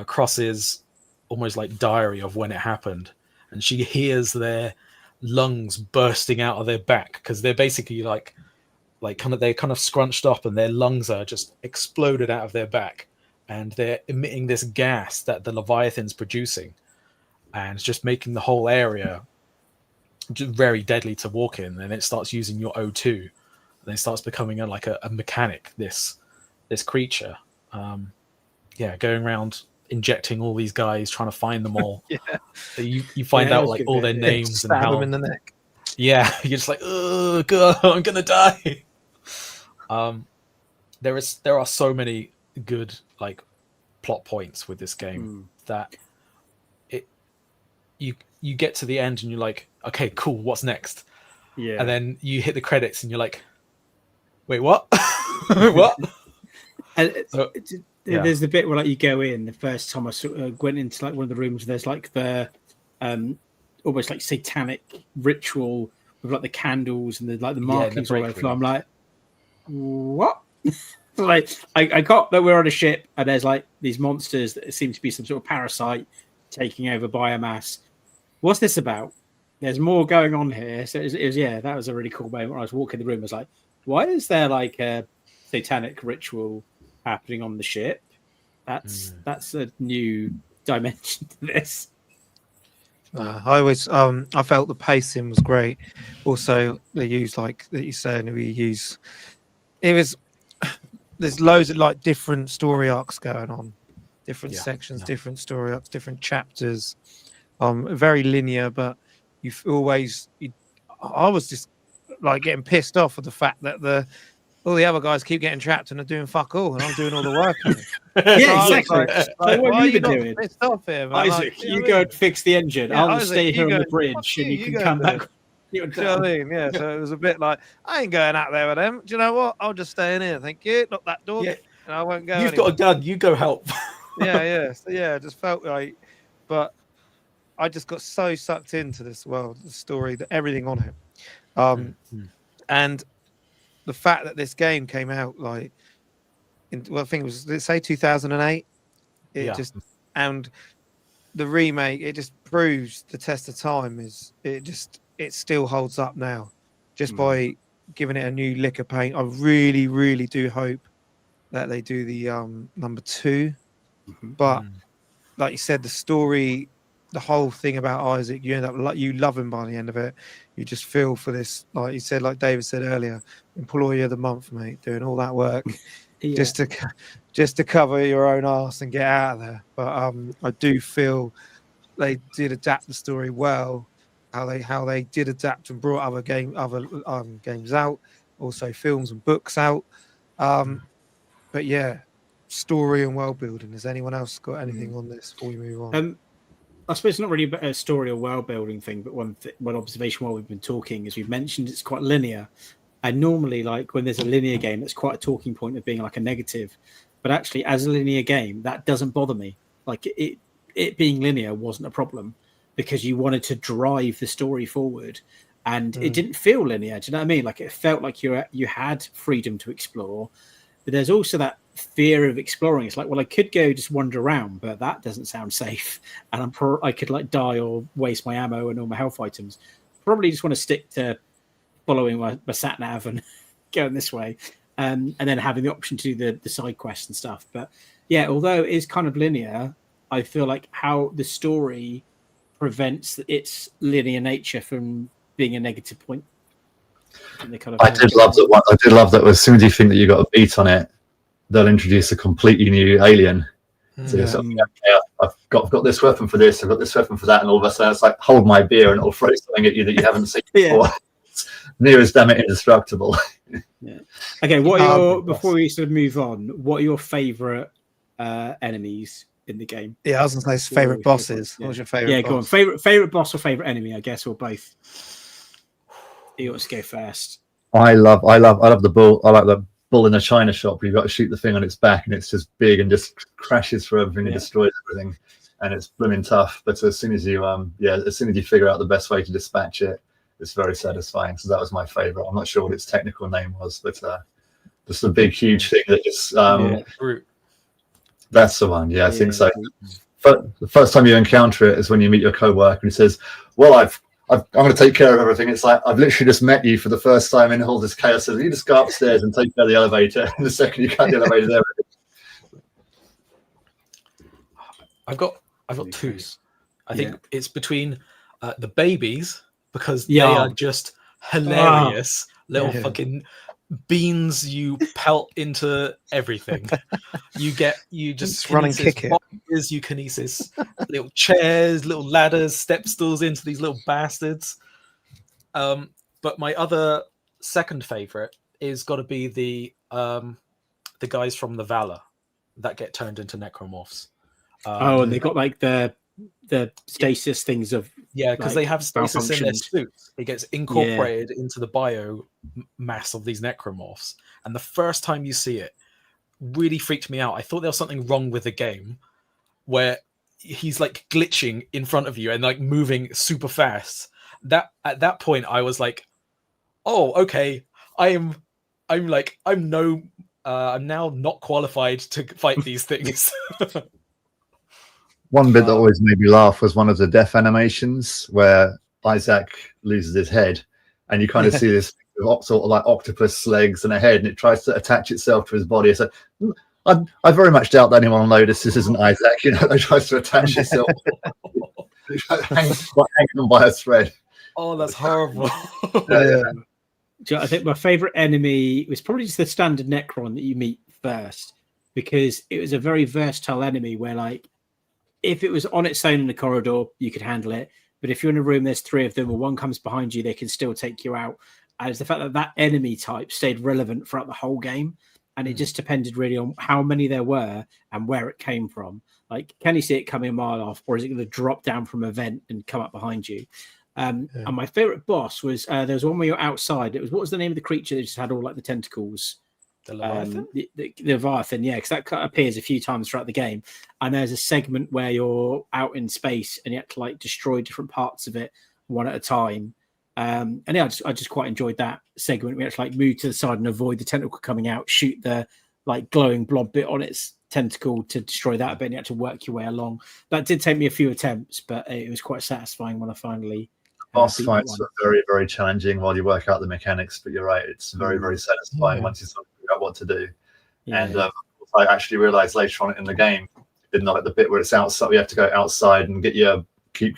Cross's almost like diary of when it happened, and she hears their lungs bursting out of their back because they're basically they're kind of scrunched up and their lungs are just exploded out of their back, and they're emitting this gas that the Leviathan's producing, and it's just making the whole area just very deadly to walk in. And it starts using your O2, and then it starts becoming a mechanic, this creature. Going around injecting all these guys, trying to find them all. You find out like all their names and how them in the neck. Yeah, you're just like, oh god, I'm gonna die. There are so many good like plot points with this game that you get to the end and you're like, okay, cool, what's next? And then you hit the credits and you're like, wait, what? What? And there's the bit where like you go in. The first time I went into like one of the rooms, there's like the almost like satanic ritual with like the candles and the like the markings all over the floor. I'm like, what? Like I got that we're on a ship and there's like these monsters that seem to be some sort of parasite taking over biomass. What's this about? There's more going on here. So it was that was a really cool moment when I was walking the room. I was like, why is there like a satanic ritual happening on the ship? That's a new dimension to this. I always I felt the pacing was great. Also, they use like that you said, there's loads of like different story arcs going on, different sections, different story arcs, different chapters. Very linear, but I was just like getting pissed off with the fact that all the other guys keep getting trapped and are doing fuck all, and I'm doing all the work. Exactly. So what are you doing? Pissed off here, man? Isaac, you go and fix the engine. I'll Isaac, stay here on the bridge, and you can come back. Do you know what I mean? Yeah, so it was a bit like, I ain't going out there with them. Do you know what? I'll just stay in here. Thank you. Lock that door. Yeah. And I won't go. You've got a gun. You go help. Yeah. So I just felt like, but I just got so sucked into this world, the story, everything on it. And the fact that this game came out like, I think it was, let's say 2008. And the remake, it just proves the test of time it still holds up now, just by giving it a new lick of paint. I really, really do hope that they do the number 2. But like you said, the story the whole thing about Isaac, you end up like you love him by the end of it. You just feel for this, like you said, like David said earlier, employee of the month, mate, doing all that work just to cover your own arse and get out of there. But I do feel they did adapt the story well. How they did adapt and brought other games out, also films and books out. But yeah, story and world building. Has anyone else got anything on this before we move on? I suppose it's not really a story or world building thing, but one observation while we've been talking is we've mentioned it's quite linear. And normally, like when there's a linear game, that's quite a talking point of being like a negative. But actually, as a linear game, that doesn't bother me. Like it being linear wasn't a problem because you wanted to drive the story forward, and it didn't feel linear. Do you know what I mean? Like it felt like you had freedom to explore, but there's also that fear of exploring. It's like, well, I could go just wander around, but that doesn't sound safe, and I could like die or waste my ammo and all my health items. Probably just want to stick to following my sat nav and going this way, and then having the option to do the side quests and stuff. But yeah, although it is kind of linear, I feel like how the story prevents its linear nature from being a negative point. I did love that one. I did love that as soon as you think that you got a beat on it, they'll introduce a completely new alien. So you're sort of, I've got this weapon for this, I've got this weapon for that, and all of a sudden it's like, hold my beer, and it'll throw something at you that you haven't seen before. It's near as damn it indestructible. Okay, what are your, before we sort of move on, what are your favourite enemies in the game? Yeah, I was going to say favourite bosses. What was your favourite? Yeah, go on. Favourite boss or favourite enemy, I guess, or both. You want to go first? I love the bull. I like the bull in a china shop where you've got to shoot the thing on its back and it's just big and just crashes through everything and destroys everything, and it's blooming tough. But as soon as you figure out the best way to dispatch it, it's very satisfying. So that was my favorite. I'm not sure what its technical name was, but just a big huge thing that just that's the one. I think so. The first time you encounter it is when you meet your co-worker and he says, well, I'm going to take care of everything. It's like, I've literally just met you for the first time in all this chaos. So you just go upstairs and take care of the elevator. And the second you cut the elevator there. I've got two. I think it's between the babies, because they are just hilarious little fucking beans you pelt into everything. You just run and kick it. You kinesis little chairs, little ladders, step stools into these little bastards. But my other second favorite is got to be the guys from the Valor that get turned into necromorphs. And they got like the stasis things of because they have stasis in their suits. It gets incorporated into the bio mass of these necromorphs, and the first time you see it really freaked me out. I thought there was something wrong with the game where he's like glitching in front of you and like moving super fast. That at that point I was like, oh, okay, I'm now not qualified to fight these things. One bit that always made me laugh was one of the death animations where Isaac loses his head, and you kind of see this sort of like octopus legs and a head, and it tries to attach itself to his body. So I very much doubt that anyone will notice this isn't Isaac. You know, it tries to attach itself, hanging on by a thread. Oh, that's horrible. I think my favourite enemy was probably just the standard Necron that you meet first, because it was a very versatile enemy where, like, if it was on its own in the corridor, you could handle it. But if you're in a room, there's three of them, or one comes behind you, they can still take you out. And it's the fact that that enemy type stayed relevant throughout the whole game. And it just depended really on how many there were and where it came from. Like, can you see it coming a mile off, or is it going to drop down from a vent and come up behind you? And my favorite boss was there was one where you're outside. It was, what was the name of the creature that just had all like the tentacles? The Leviathan? The Leviathan, yeah, because that appears a few times throughout the game. And there's a segment where you're out in space and you have to like destroy different parts of it one at a time. And yeah, I just quite enjoyed that segment. We had to like move to the side and avoid the tentacle coming out, shoot the like glowing blob bit on its tentacle to destroy that a bit, and you had to work your way along. That did take me a few attempts, but it was quite satisfying when I finally boss fights are very, very challenging while you work out the mechanics, but you're right, it's very, very satisfying once you sort of figure out what to do. And I actually realized later on in the game, in like the bit where it's outside, you have to go outside and get your keep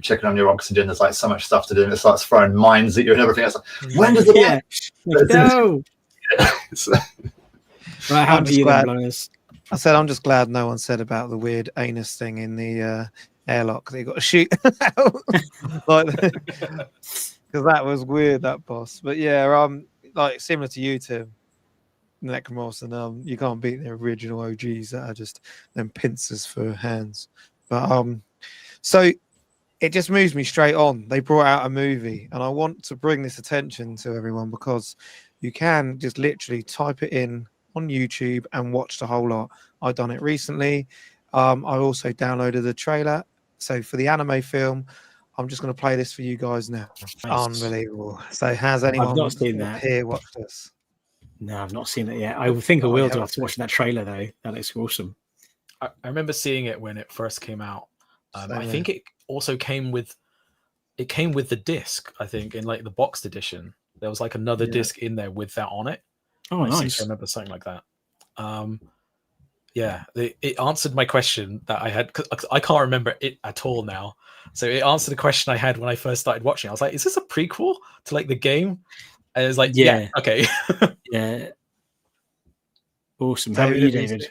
checking on your oxygen. There's like so much stuff to do, and it starts throwing mines at you and everything. It's like, when does it end? No. Right, how I'm do just you then, glad- Blowers? I said I'm just glad no one said about the weird anus thing in the airlock that you got to shoot out. Like, because that was weird, that boss. But yeah, like similar to you, Tim, Necromorph, and you can't beat the original OGs that are just them pincers for hands. But so it just moves me straight on. They brought out a movie, and I want to bring this attention to everyone because you can just literally type it in on YouTube and watch the whole lot. I've done it recently. I also downloaded the trailer. So for the anime film, I'm just going to play this for you guys now. Nice. Unbelievable. So has anyone not seen that. here watched this? No, I've not seen it yet. I think I will do after watching that trailer, though. That looks awesome. I remember seeing it when it first came out. I Same think it also came with the disc. I think in like the boxed edition, there was like another disc in there with that on it. Oh, I seem nice. to remember something like that. It answered my question that I had. 'Cause I can't remember it at all now. So it answered a question I had when I first started watching. I was like, "Is this a prequel to like the game?" And it's like, "Yeah, okay." Yeah. Awesome. How about you, David?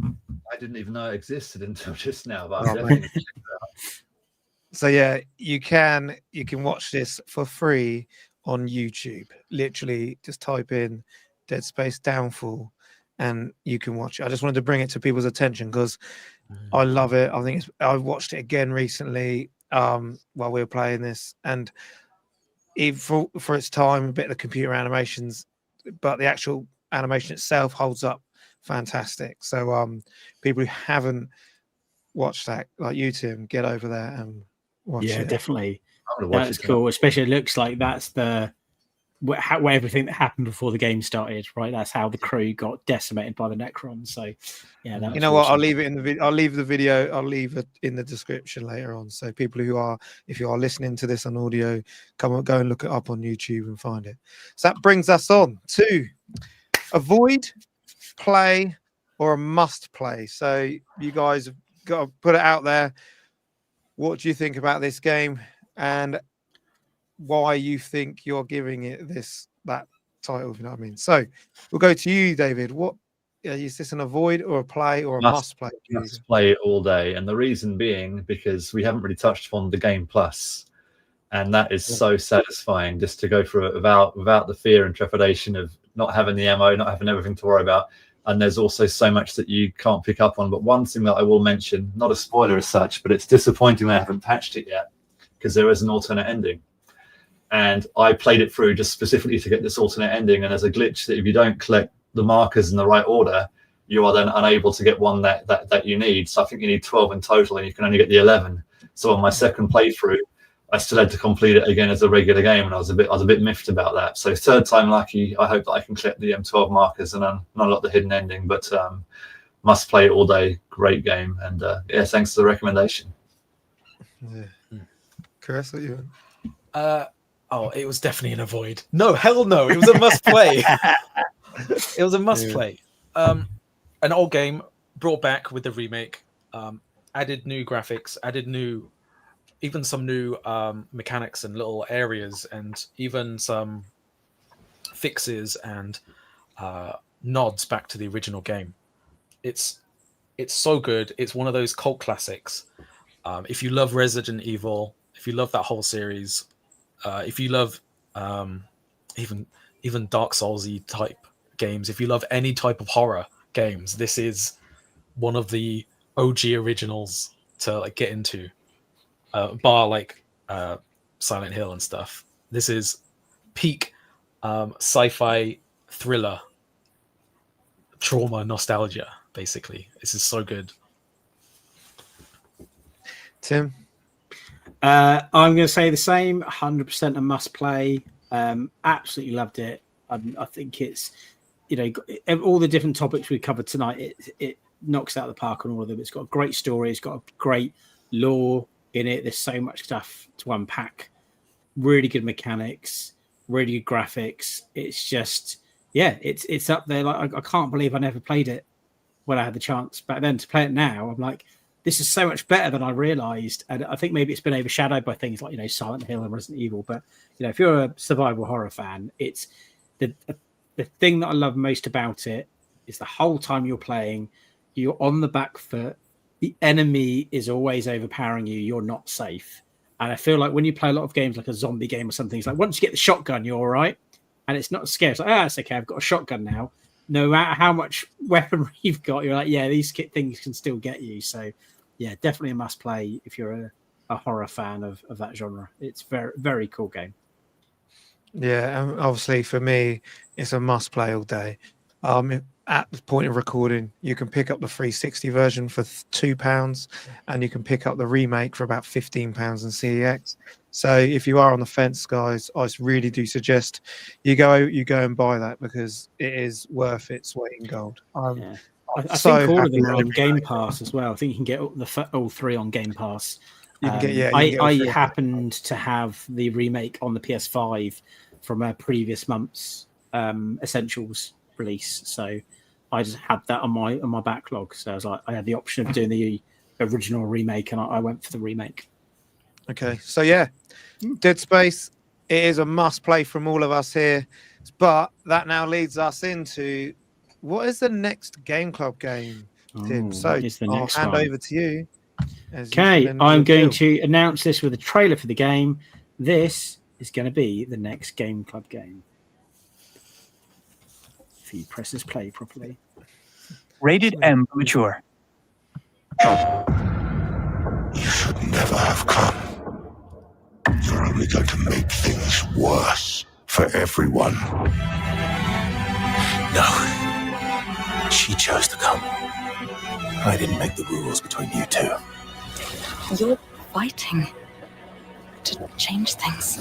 I didn't even know it existed until just now. But Oh, I'm definitely check it out. So yeah, you can watch this for free on YouTube. Literally, just type in Dead Space Downfall, and you can watch it. I just wanted to bring it to people's attention because I love it. I think I watched it again recently while we were playing this, and for its time, a bit of the computer animations, but the actual animation itself holds up fantastic. So people who haven't watched that, like you, Tim, get over there and watch it. Yeah, definitely. I'm gonna watch That's it cool. Especially it looks like that's the where everything that happened before the game started, right? That's how the crew got decimated by the Necrons. So, yeah, that You know what? I'll leave it in the video. I'll leave the video. I'll leave it in the description later on. So people if you are listening to this on audio, go and look it up on YouTube and find it. So that brings us on to avoid, play, or a must play. So you guys have got to put it out there. What do you think about this game, and why you think you're giving it that title? If you know what I mean. So we'll go to you, David. What is this, an avoid or a play or a must play? Must play it all day, and the reason being because we haven't really touched upon the game plus, and that is so satisfying just to go through it without the fear and trepidation of not having the ammo, not having everything to worry about. And there's also so much that you can't pick up on. But one thing that I will mention, not a spoiler as such, but it's disappointing they haven't patched it yet because there is an alternate ending. And I played it through just specifically to get this alternate ending. And there's a glitch that if you don't collect the markers in the right order, you are then unable to get one that you need. So I think you need 12 in total, and you can only get the 11. So on my second playthrough, I still had to complete it again as a regular game, and I was a bit miffed about that. So third time lucky. I hope that I can collect the M12 markers and not a lot of the hidden ending, but must play it all day. Great game, and thanks for the recommendation. Yeah. Chris, what you? It was definitely an avoid. No, hell no. It was a must play. It was a must play. An old game brought back with the remake, added new graphics, even some new mechanics and little areas, and even some fixes and nods back to the original game. It's so good. It's one of those cult classics. If you love Resident Evil, if you love that whole series, if you love even Dark Souls-y type games, if you love any type of horror games, this is one of the OG originals to like get into. Bar like Silent Hill and stuff. This is peak sci-fi thriller trauma nostalgia. Basically, this is so good. Tim? I'm going to say the same. 100% a must play. Absolutely loved it. I think it's, all the different topics we covered tonight, it knocks out the park on all of them. It's got a great story. It's got a great lore in it. There's so much stuff to unpack. Really good mechanics, really good graphics. It's just, it's up there. Like I can't believe I never played it when I had the chance back then. To play it now, I'm like, this is so much better than I realized. And I think maybe it's been overshadowed by things like, Silent Hill and Resident Evil. But, if you're a survival horror fan, it's the thing that I love most about it is the whole time you're playing, you're on the back foot. The enemy is always overpowering you. You're not safe. And I feel like when you play a lot of games like a zombie game or something, it's like once you get the shotgun, you're all right. And it's not scary. It's like, it's okay. I've got a shotgun now. No matter how much weaponry you've got, you're like, these things can still get you. So, definitely a must play if you're a horror fan of that genre. It's very, very cool game. Yeah, and obviously for me, it's a must play all day. At the point of recording, you can pick up the 360 version for £2, and you can pick up the remake for about £15 in CEX. So if you are on the fence, guys, I really do suggest you go and buy that, because it is worth its weight in gold. I think all of them are on Game Pass as well. I think you can get all three on Game Pass. I happened to have the remake on the PS5 from a previous month's Essentials release, so I just had that on my backlog. So I was like, I had the option of doing the original remake, and I went for the remake. Okay, so Dead Space, it is a must play from all of us here, but that now leads us into what is the next Game Club game, Tim? So I'll hand over to you. Okay, I'm going to announce this with a trailer for the game. This is going to be the next Game Club game. If you press this play properly. Rated M for mature. You should never have come. You're only going to make things worse for everyone. No. She chose to come. I didn't make the rules between you two. You're fighting to change things.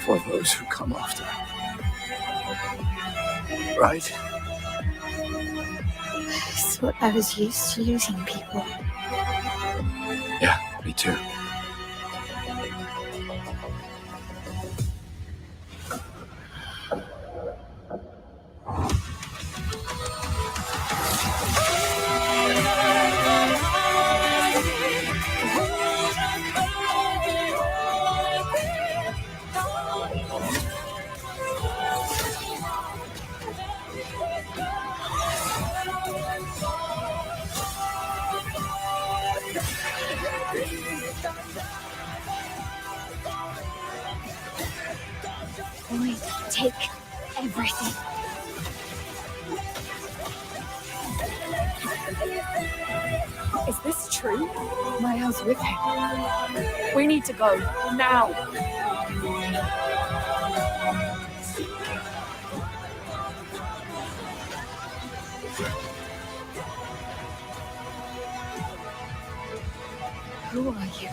For those who come after. Right? I thought I was used to losing people. Yeah, me too. Only take everything. Is this true? Maya's with him. We need to go now. Who are you?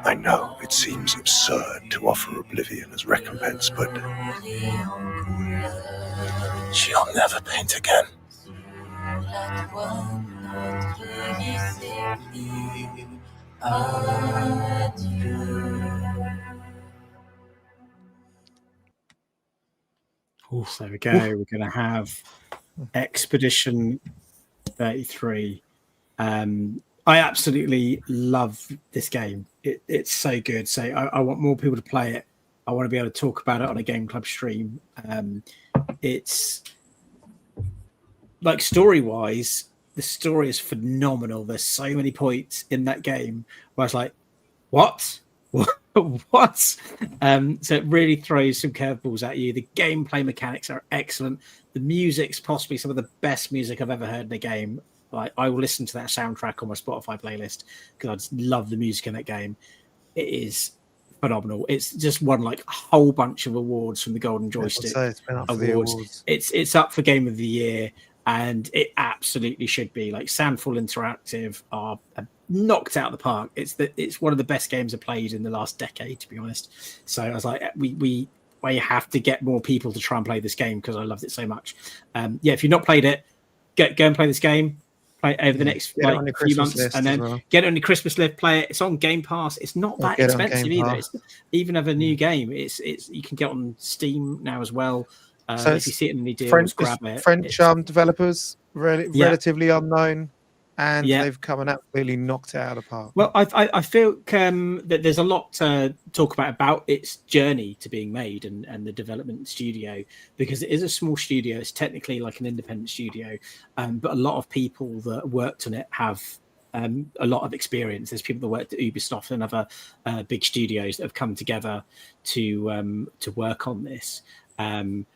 I know it seems absurd to offer oblivion as recompense, but she'll never paint again. So there we go. We're going to have Expedition 33. I absolutely love this game. It's so good. So I want more people to play it. I want to be able to talk about it on a Game Club stream. It's like story-wise, the story is phenomenal. There's so many points in that game where I was like, what? What? So it really throws some curveballs at you. The gameplay mechanics are excellent. The music's possibly some of the best music I've ever heard in a game. Like, I will listen to that soundtrack on my Spotify playlist because I just love the music in that game. It is phenomenal. It's just won like a whole bunch of awards from the Golden Joystick Awards. It's up for Game of the Year, and it absolutely should be. Like, Sandfall Interactive are a knocked out of the park. It's one of the best games I've played in the last decade, to be honest. So I was like, we have to get more people to try and play this game because I loved it so much. If you've not played it, go and play this game. Play it over the next few months, and then get it on your Christmas list. Play it. It's on Game Pass. It's not that expensive either. It's, even of a new game, it's you can get on Steam now as well. So if you see it in any deals, grab it. French developers, relatively unknown, and they've come and absolutely knocked it out of the park. Well, I feel that there's a lot to talk about its journey to being made and the development studio, because it is a small studio. It's technically like an independent studio, but a lot of people that worked on it have a lot of experience. There's people that worked at Ubisoft and other big studios that have come together to work on this. And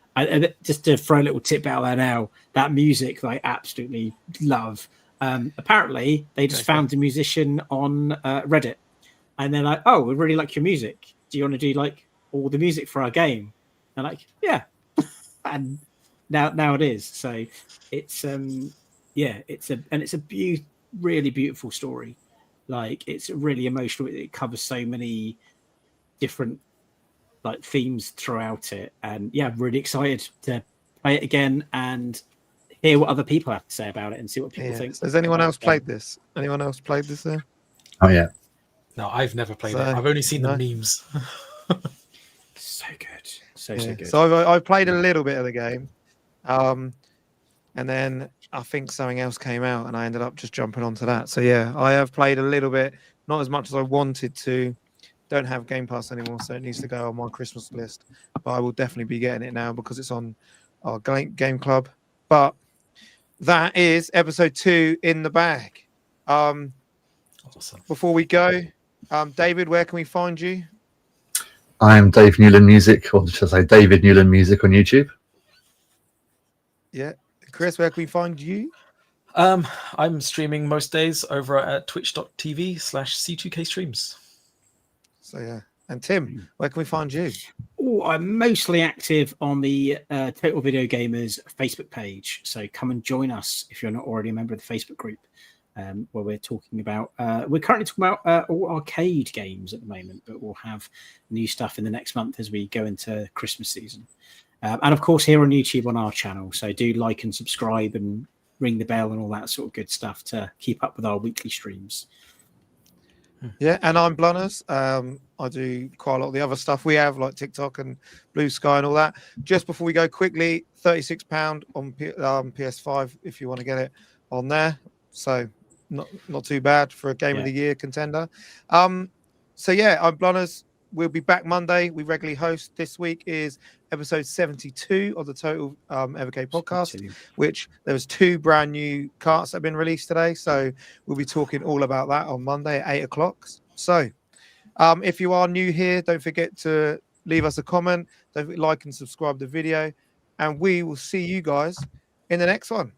just to throw a little tip out there now, that music that I absolutely love. Apparently, they just found a musician on Reddit, and they're like, "Oh, we really like your music. Do you want to do like all the music for our game?" And like, yeah, and now it is. So it's it's a really beautiful story. Like, it's really emotional. It covers so many different like themes throughout it, and I'm really excited to play it again and hear what other people have to say about it and see what people think. Has anyone else played this? Anyone else played this there? Oh yeah. No, I've never played it. I've only seen the memes. So good. So good. So I played a little bit of the game. And then I think something else came out and I ended up just jumping onto that. So I have played a little bit, not as much as I wanted to. Don't have Game Pass anymore, so it needs to go on my Christmas list. But I will definitely be getting it now because it's on our game club. But that is episode 2 in the bag. Awesome. Before we go, David, where can we find you? I am Dave Newland Music, or should I say David Newland Music on YouTube. Yeah. Chris, where can we find you? I'm streaming most days over at twitch.tv/C2K streams. So and Tim, where can we find you? Oh, I'm mostly active on the Total Video Gamers Facebook page. So come and join us if you're not already a member of the Facebook group, where we're talking about. We're currently talking about all arcade games at the moment, but we'll have new stuff in the next month as we go into Christmas season. And of course, here on YouTube on our channel. So do like and subscribe and ring the bell and all that sort of good stuff to keep up with our weekly streams. Yeah, and I'm Blunners. I do quite a lot of the other stuff we have, like TikTok and Blue Sky and all that. Just before we go quickly, £36 on PS5 if you want to get it on there. So not too bad for a Game of the Year contender. I'm Blunners. We'll be back Monday. We regularly host. This week is episode 72 of the Total Evercade podcast, which there was 2 brand new carts that have been released today. So we'll be talking all about that on Monday at 8 o'clock. So if you are new here, don't forget to leave us a comment. Don't forget to like and subscribe to the video. And we will see you guys in the next one.